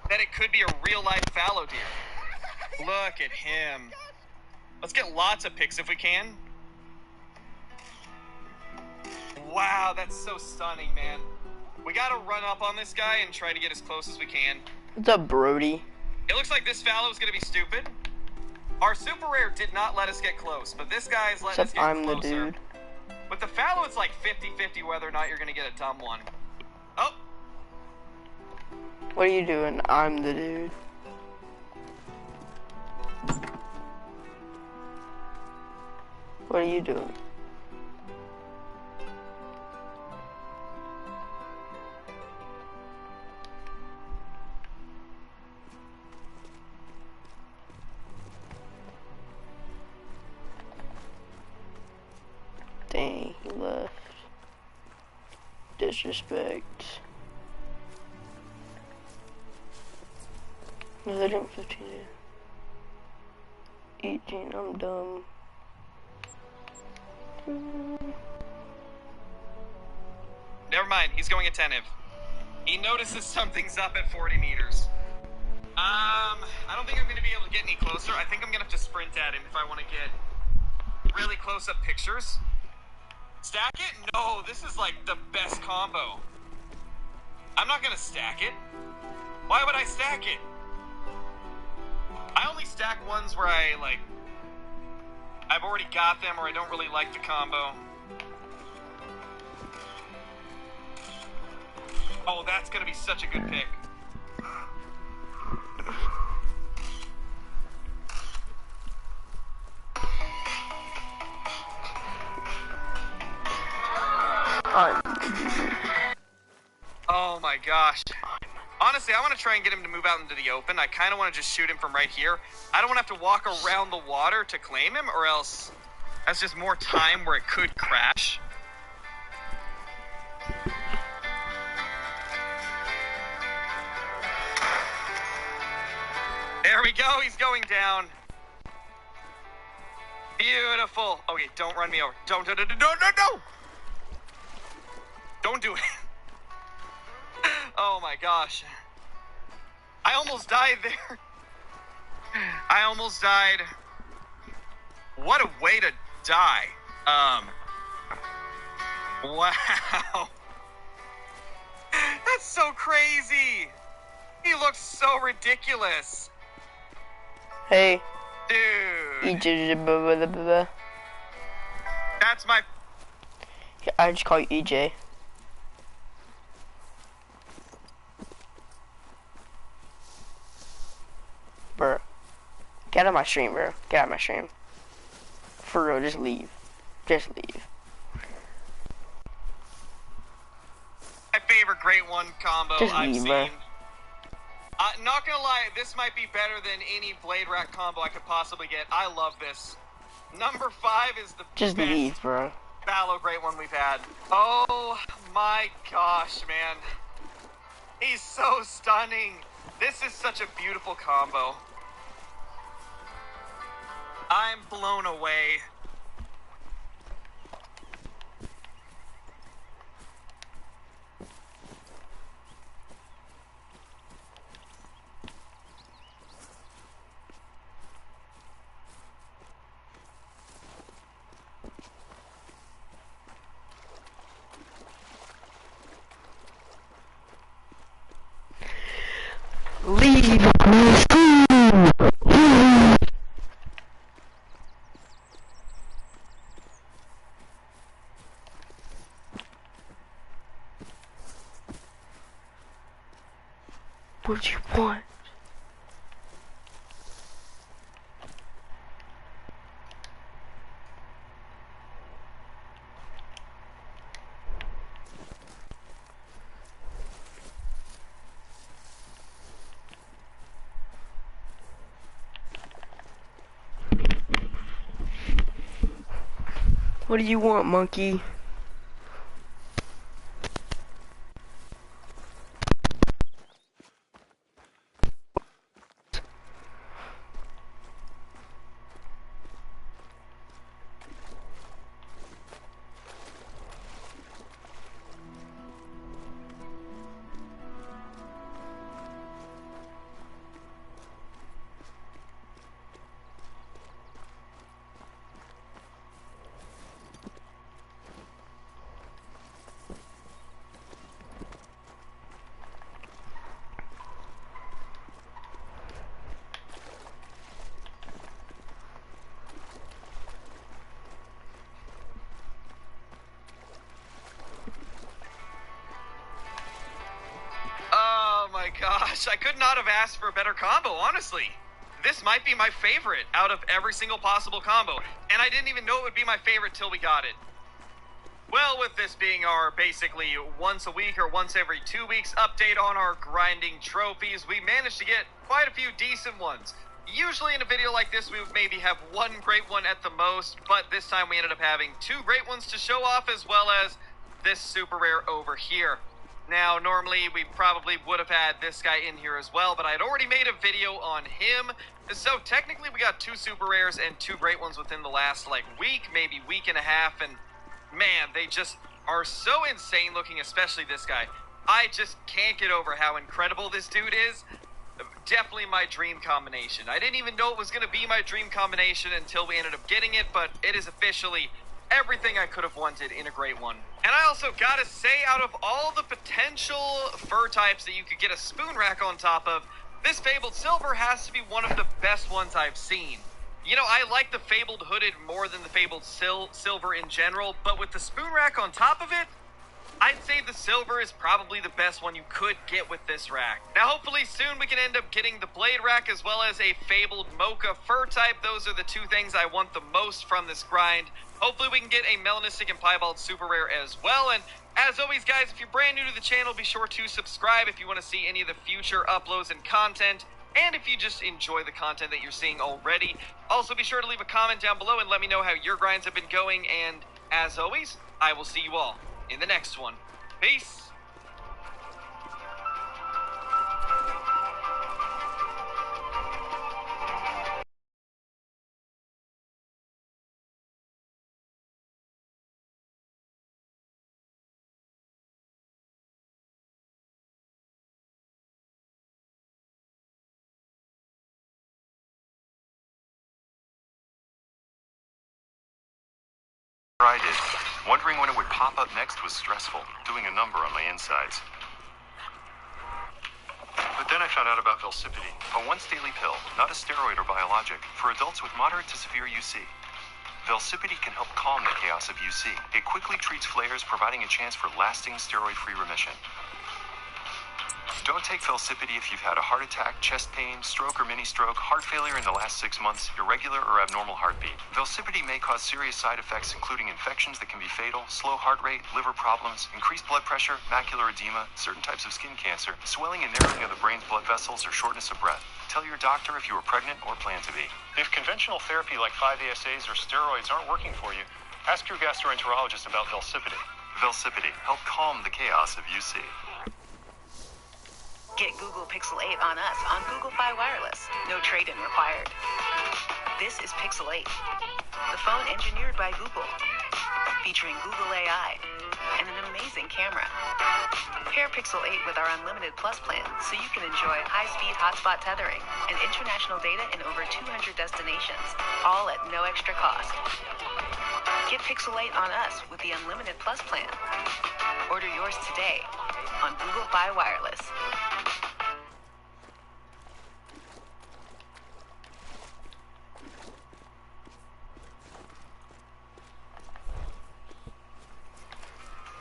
S4: that it could be a real-life fallow deer. Look at him. Let's get lots of pics if we can. Wow, that's so stunning, man. We gotta run up on this guy and try to get as close as we can.
S1: What's up, Brody?
S4: It looks like this fallow is gonna be stupid. Our super rare did not let us get close, but this guy is letting us get closer.
S1: I'm the dude.
S4: With the fallow, it's like 50-50 whether or not you're gonna get a dumb one. Oh!
S1: What are you doing? I'm the dude. What are you doing? Dang, he left. Disrespect. 115. 18, I'm dumb.
S4: Never mind, he's going attentive. He notices something's up at 40 meters. I don't think I'm going to be able to get any closer. I think I'm going to have to sprint at him if I want to get really close-up pictures. Stack it? No, this is like the best combo. I'm not going to stack it. Why would I stack it? I only stack ones where I've already got them or I don't really like the combo. Oh, that's gonna be such a good pick. Oh my gosh. Honestly, I want to try and get him to move out into the open. I kind of want to just shoot him from right here. I don't want to have to walk around the water to claim him, or else that's just more time where it could crash. There we go, he's going down. Beautiful. Okay, don't run me over. Don't. Don't do it. Oh my gosh. I almost died there. I almost died. What a way to die. Wow. That's so crazy. He looks so ridiculous.
S1: Hey.
S4: Dude.
S1: EJ.
S4: That's my...
S1: I just call you EJ. Bro. Get out of my stream, bro. Get out of my stream. For real, just leave. Just leave.
S4: My favorite Great One combo
S1: Just
S4: I've
S1: leave,
S4: seen.
S1: bro.
S4: Not gonna lie, this might be better than any Blade Rack combo I could possibly get. I love this. Number 5 is the
S1: Just
S4: best
S1: leave, bro.
S4: Fallow Great One we've had. Oh my gosh, man. He's so stunning. This is such a beautiful combo. I'm blown away.
S1: Leave my stream! What do you want? What do you want, monkey?
S4: Oh my gosh, I could not have asked for a better combo, honestly. This might be my favorite out of every single possible combo, and I didn't even know it would be my favorite till we got it. Well, with this being our basically once a week or once every 2 weeks update on our grinding trophies, we managed to get quite a few decent ones. Usually in a video like this, we would maybe have one great one at the most, but this time we ended up having 2 great ones to show off, as well as this super rare over here. Now, normally we probably would have had this guy in here as well, but I had already made a video on him. So technically we got 2 super rares and 2 great ones within the last like week, maybe week and a half, and man, they just are so insane looking, especially this guy. I just can't get over how incredible this dude is. Definitely my dream combination. I didn't even know it was going to be my dream combination until we ended up getting it, but it is officially everything I could have wanted in a great one. And I also gotta say, out of all the potential fur types that you could get a spoon rack on top of, this Fabled Silver has to be one of the best ones I've seen. You know, I like the Fabled Hooded more than the Fabled Silver in general, but with the spoon rack on top of it, I'd say the silver is probably the best one you could get with this rack. Now, hopefully soon we can end up getting the blade rack as well as a Fabled Mocha fur type. Those are the 2 things I want the most from this grind. Hopefully we can get a Melanistic and Piebald super rare as well. And as always, guys, if you're brand new to the channel, be sure to subscribe if you want to see any of the future uploads and content. And if you just enjoy the content that you're seeing already, also be sure to leave a comment down below and let me know how your grinds have been going. And as always, I will see you all in the next one. Peace.
S16: I did. Wondering when it would pop up next was stressful, doing a number on my insides. But then I found out about Velsipity, a once-daily pill, not a steroid or biologic, for adults with moderate to severe UC. Velsipity can help calm the chaos of UC. It quickly treats flares, providing a chance for lasting steroid-free remission. Don't take Velsipity if you've had a heart attack, chest pain, stroke or mini-stroke, heart failure in the last 6 months, irregular or abnormal heartbeat. Velsipity may cause serious side effects including infections that can be fatal, slow heart rate, liver problems, increased blood pressure, macular edema, certain types of skin cancer, swelling and narrowing of the brain's blood vessels, or shortness of breath. Tell your doctor if you are pregnant or plan to be. If conventional therapy like 5-ASAs or steroids aren't working for you, ask your gastroenterologist about Velsipity. Velsipity, help calm the chaos of UC.
S6: Get Google Pixel 8 on us on Google Fi Wireless. No trade-in required. This is Pixel 8, the phone engineered by Google, featuring Google AI and an amazing camera. Pair Pixel 8 with our Unlimited Plus plan so you can enjoy high-speed hotspot tethering and international data in over 200 destinations, all at no extra cost. Get Pixel 8 on us with the Unlimited Plus plan. Order yours today on Google Fi Wireless.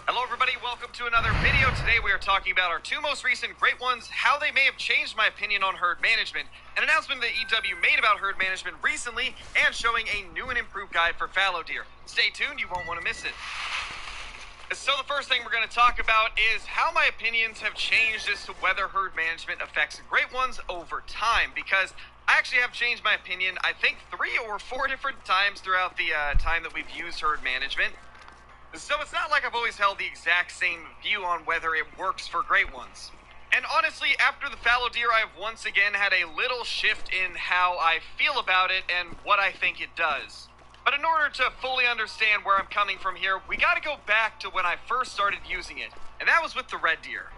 S4: Hello everybody, welcome to another video. Today we are talking about our two most recent great ones, how they may have changed my opinion on herd management, an announcement that EW made about herd management recently, and showing a new and improved guide for fallow deer. Stay tuned, you won't want to miss it. So the first thing we're going to talk about is how my opinions have changed as to whether herd management affects great ones over time, because I actually have changed my opinion, I think 3 or 4 different times throughout the time that we've used herd management. So it's not like I've always held the exact same view on whether it works for great ones. And honestly, after the fallow deer, I have once again had a little shift in how I feel about it and what I think it does. But in order to fully understand where I'm coming from here, we gotta go back to when I first started using it, and that was with the red deer.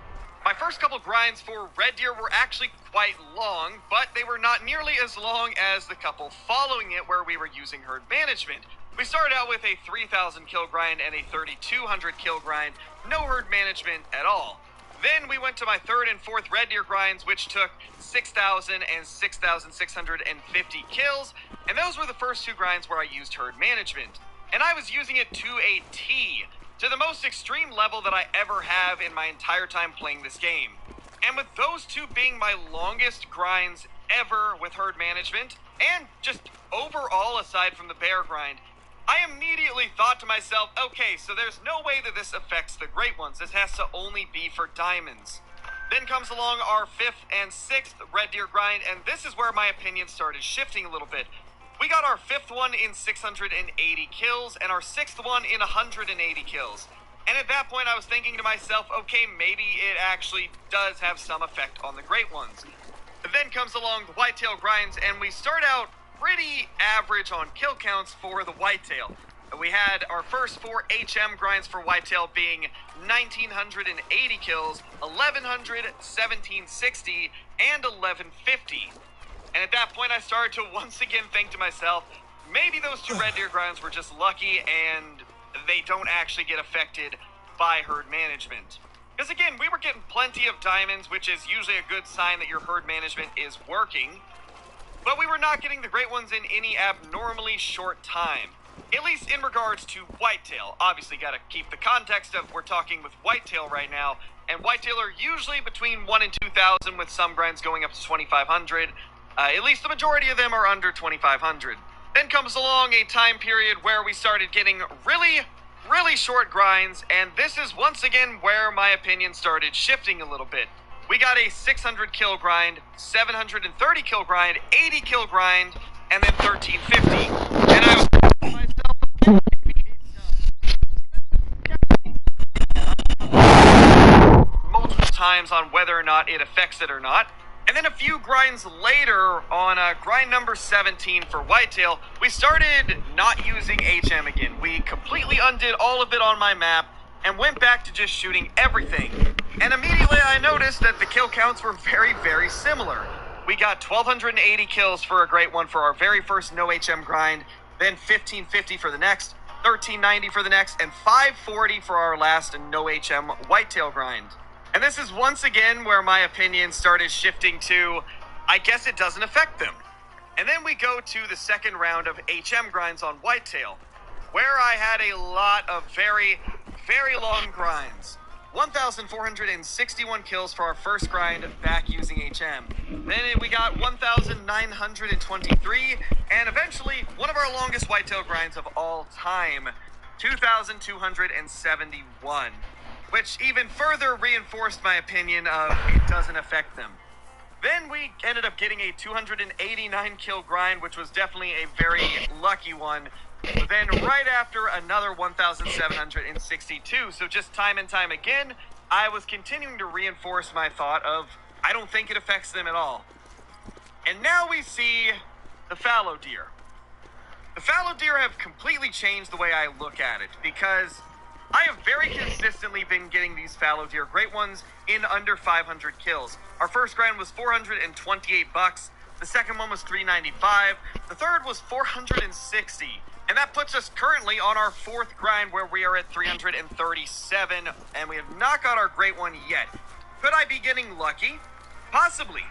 S4: My first couple grinds for red deer were actually quite long, but they were not nearly as long as the couple following it where we were using herd management. We started out with a 3,000 kill grind and a 3,200 kill grind, no herd management at all. Then we went to my third and fourth red deer grinds, which took 6,000 and 6,650 kills, and those were the first 2 grinds where I used herd management. And I was using it to a T, to the most extreme level that I ever have in my entire time playing this game. And with those 2 being my longest grinds ever with herd management, and just overall aside from the bear grind, I immediately thought to myself, okay, so there's no way that this affects the great ones. This has to only be for diamonds. Then comes along our 5th and 6th red deer grind, and this is where my opinion started shifting a little bit. We got our 5th one in 680 kills, and our 6th one in 180 kills. And at that point, I was thinking to myself, okay, maybe it actually does have some effect on the great ones. Then comes along the whitetail grinds, and we start out pretty average on kill counts for the whitetail. We had our first 4 HM grinds for whitetail being 1,980 kills, 1,100, 1,760, and 1,150. And at that point I started to once again think to myself, maybe those 2 red deer grinds were just lucky and they don't actually get affected by herd management. Because again, we were getting plenty of diamonds, which is usually a good sign that your herd management is working. But we were not getting the great ones in any abnormally short time. At least in regards to whitetail. Obviously gotta keep the context of we're talking with whitetail right now. And whitetail are usually between 1 and 2,000 with some grinds going up to 2,500. At least the majority of them are under 2,500. Then comes along a time period where we started getting really short grinds. And this is once again where my opinion started shifting a little bit. We got a 600 kill grind, 730 kill grind, 80 kill grind, and then 1350. And I was multiple times on whether or not it affects it or not. And then a few grinds later, on grind number 17 for whitetail, we started not using HM again. We completely undid all of it on my map and went back to just shooting everything. And immediately I noticed that the kill counts were very similar. We got 1,280 kills for a great one for our very first no HM grind, then 1,550 for the next, 1390 for the next, and 540 for our last no HM whitetail grind. And this is once again where my opinion started shifting to, I guess it doesn't affect them. And then we go to the second round of HM grinds on whitetail, where I had a lot of very, very long grinds. 1,461 kills for our first grind back using HM. Then we got 1,923, and eventually one of our longest whitetail grinds of all time, 2,271, which even further reinforced my opinion of it doesn't affect them. Then we ended up getting a 289 kill grind, which was definitely a very lucky one. But then right after, another 1,762. So just time and time again, I was continuing to reinforce my thought of, I don't think it affects them at all. And now we see the fallow deer. The fallow deer have completely changed the way I look at it, because I have very consistently been getting these fallow deer, great ones, in under 500 kills. Our first grind was 428 bucks. The second one was 395. The third was 460. And that puts us currently on our fourth grind, where we are at 337, and we have not got our great one yet. Could I be getting lucky? Possibly.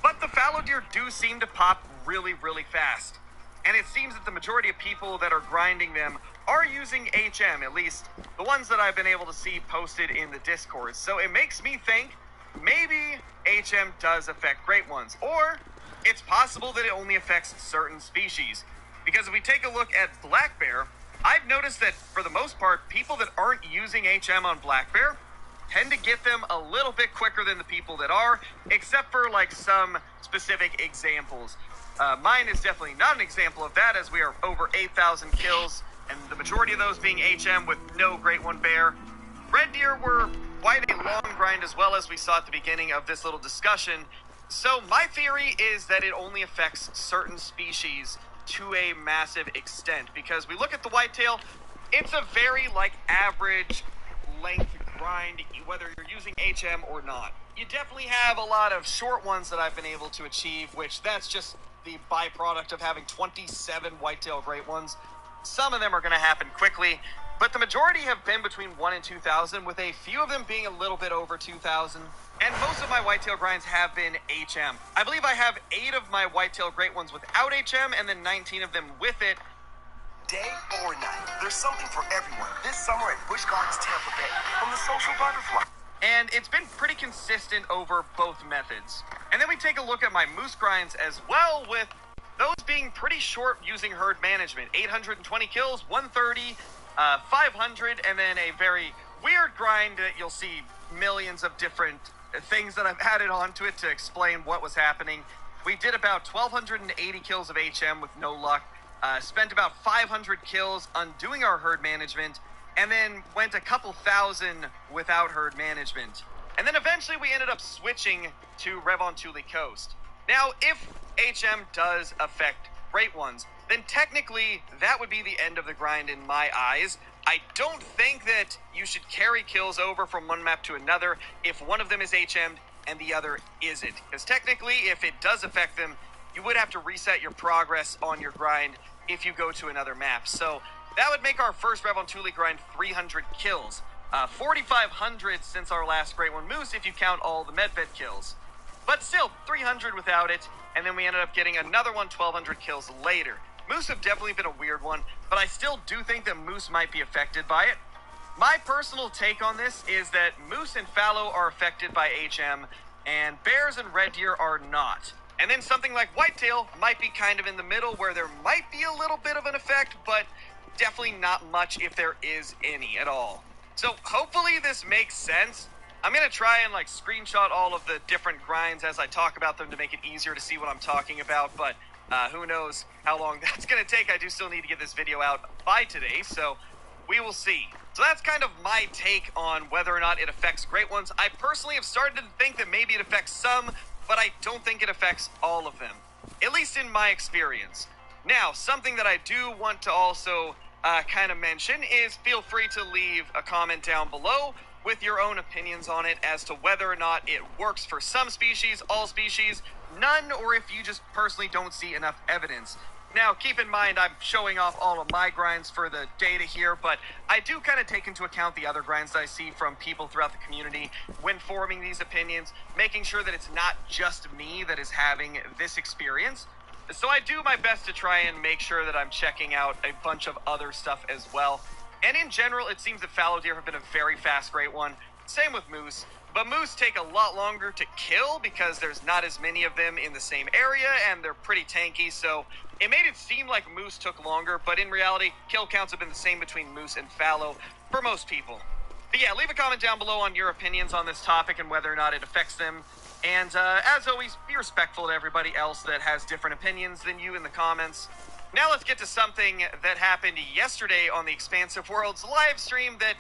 S4: But the fallow deer do seem to pop really, really fast. And it seems that the majority of people that are grinding them are using HM, at least the ones that I've been able to see posted in the Discord. So it makes me think maybe HM does affect great ones, or it's possible that it only affects certain species. Because if we take a look at black bear, I've noticed that for the most part, people that aren't using HM on black bear tend to get them a little bit quicker than the people that are, except for like some specific examples. Mine is definitely not an example of that, as we are over 8,000 kills, and the majority of those being HM with no great one bear. Red deer were quite a long grind, as well, as we saw at the beginning of this little discussion. So my theory is that it only affects certain species to a massive extent, because we look at the whitetail, it's a very like average length grind, whether you're using HM or not. You definitely have a lot of short ones that I've been able to achieve, which that's just the byproduct of having 27 whitetail great ones. Some of them are going to happen quickly, but the majority have been between 1 and 2,000, with a few of them being a little bit over 2,000. And most of my whitetail grinds have been HM. I believe I have 8 of my whitetail great ones without HM, and then 19 of them with it.
S17: Day or night, there's something for everyone this summer at Busch Gardens Tampa Bay from the Social Butterfly.
S4: And it's been pretty consistent over both methods. And then we take a look at my moose grinds as well, with those being pretty short using herd management. 820 kills, 130, 500, and then a very weird grind that you'll see millions of different things that I've added onto it to explain what was happening. We did about 1,280 kills of HM with no luck, spent about 500 kills undoing our herd management, and then went a couple thousand without herd management. And then eventually we ended up switching to Revontuli Coast. Now, if HM does affect great ones, then technically that would be the end of the grind in my eyes. I don't think that you should carry kills over from one map to another if one of them is HM'd and the other isn't. Because technically, if it does affect them, you would have to reset your progress on your grind if you go to another map. So that would make our first Revontuli grind 300 kills. 4,500 since our last Great One Moose if you count all the Medved kills. But still, 300 without it, and then we ended up getting another one 1,200 kills later. Moose have definitely been a weird one, but I still do think that moose might be affected by it. My personal take on this is that moose and fallow are affected by HM, and bears and red deer are not. And then something like whitetail might be kind of in the middle, where there might be a little bit of an effect, but definitely not much if there is any at all. So hopefully this makes sense. I'm going to try and screenshot all of the different grinds as I talk about them to make it easier to see what I'm talking about, but who knows how long that's going to take. I do still need to get this video out by today, so we will see. So that's kind of my take on whether or not it affects great ones. I personally have started to think that maybe it affects some, but I don't think it affects all of them, at least in my experience. Now, something that I do want to also kind of mention is feel free to leave a comment down below with your own opinions on it as to whether or not it works for some species, all species, none, or if you just personally don't see enough evidence. Now, keep in mind, I'm showing off all of my grinds for the data here, but I do kind of take into account the other grinds that I see from people throughout the community when forming these opinions, making sure that it's not just me that is having this experience. So I do my best to try and make sure that I'm checking out a bunch of other stuff as well. And in general, it seems that fallow deer have been a very fast great one. Same with moose. But moose take a lot longer to kill because there's not as many of them in the same area and they're pretty tanky, so it made it seem like moose took longer, but in reality, kill counts have been the same between moose and fallow for most people. But yeah, leave a comment down below on your opinions on this topic and whether or not it affects them. And as always, be respectful to everybody else that has different opinions than you in the comments. Now let's get to something that happened yesterday on the Expansive Worlds live stream that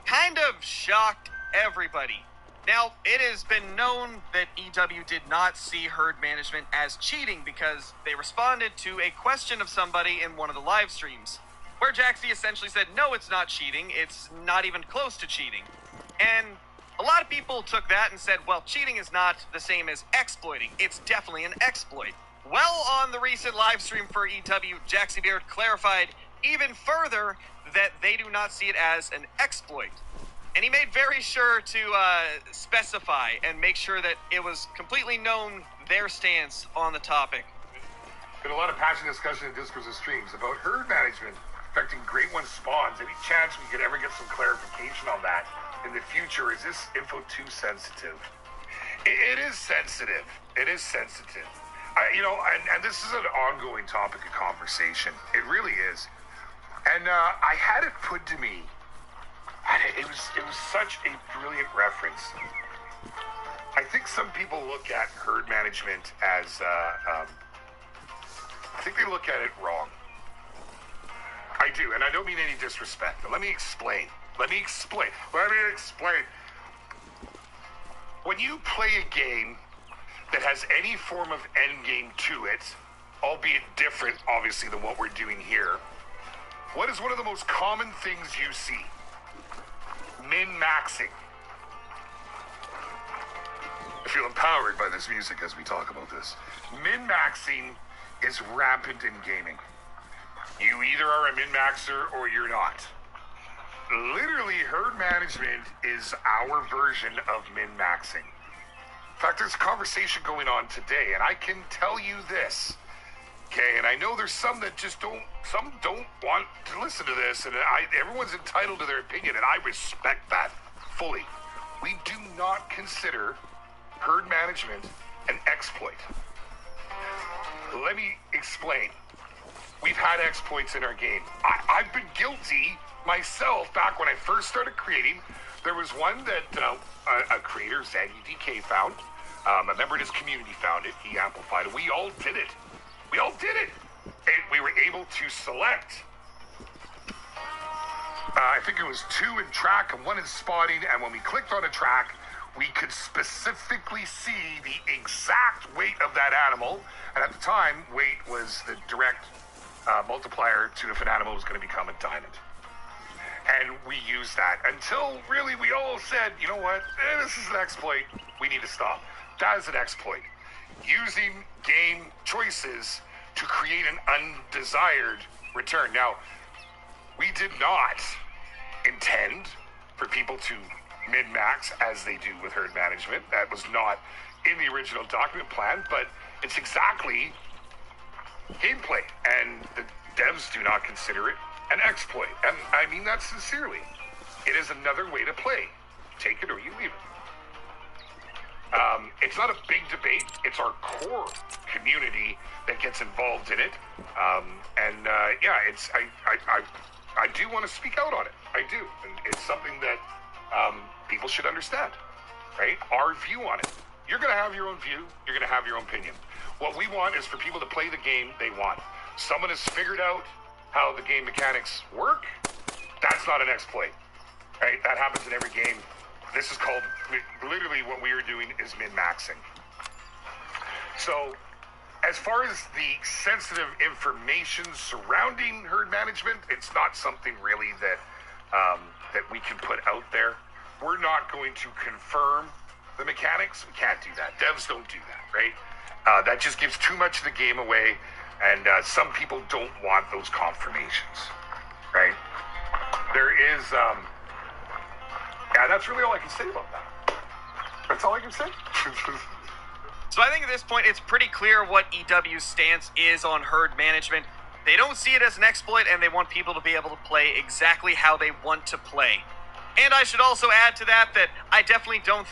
S4: kind of shocked everybody. Now, it has been known that EW did not see herd management as cheating because they responded to a question of somebody in one of the live streams, where Jaxie essentially said, no, it's not cheating, it's not even close to cheating. And a lot of people took that and said, well, cheating is not the same as exploiting, it's definitely an exploit. Well, on the recent live stream for EW, Jaxie Beard clarified even further that they do not see it as an exploit. And he made very sure to specify and make sure that it was completely known their stance on the topic.
S18: Been a lot of passionate discussion in Discords and streams about herd management affecting Great One spawns. Any chance we could ever get some clarification on that in the future? Is this info too sensitive? It is sensitive. It is sensitive. And this is an ongoing topic of conversation. It really is. And I had it put to me. It was such a brilliant reference. I think some people look at herd management as, I think they look at it wrong. I do, and I don't mean any disrespect, but let me explain. When you play a game that has any form of end game to it, albeit different, obviously, than what we're doing here, what is one of the most common things you see? Min-maxing. I feel empowered by this music as we talk about this. Min-maxing is rampant in gaming. You either are a min-maxer or you're not. Literally, herd management is our version of min-maxing. In fact, there's a conversation going on today, and I can tell you this. Okay, and I know there's some that just don't want to listen to this, and everyone's entitled to their opinion, and I respect that fully. We do not consider herd management an exploit. Let me explain. We've had exploits in our game. I've been guilty myself back when I first started creating. There was one that a creator, ZandyDK, found. A member in his community found it. He amplified it. We all did it. And we were able to select, I think it was 2 in track and 1 in spotting, and when we clicked on a track, we could specifically see the exact weight of that animal, and at the time, weight was the direct multiplier to if an animal was going to become a diamond. And we used that until really we all said, you know what, this is an exploit, we need to stop. That is an exploit. Using game choices to create an undesired return. Now, we did not intend for people to min-max as they do with herd management. That was not in the original document plan, but it's exactly gameplay, and the devs do not consider it an exploit. And I mean that sincerely. It is another way to play. Take it or you leave it. It's not a big debate. It's our core community that gets involved in it. I do want to speak out on it. I do. And it's something that people should understand, right? Our view on it. You're going to have your own view. You're going to have your own opinion. What we want is for people to play the game they want. Someone has figured out how the game mechanics work. That's not an exploit, right? That happens in every game. This is called, literally what we are doing is min-maxing. So, as far as the sensitive information surrounding herd management, it's not something really that that we can put out there. We're not going to confirm the mechanics. We can't do that. Devs don't do that, right? That just gives too much of the game away, And some people don't want those confirmations, right? There is, yeah, that's really all I can say about that. That's all I can say.
S4: So I think at this point, it's pretty clear what EW's stance is on herd management. They don't see it as an exploit, and they want people to be able to play exactly how they want to play. And I should also add to that I definitely don't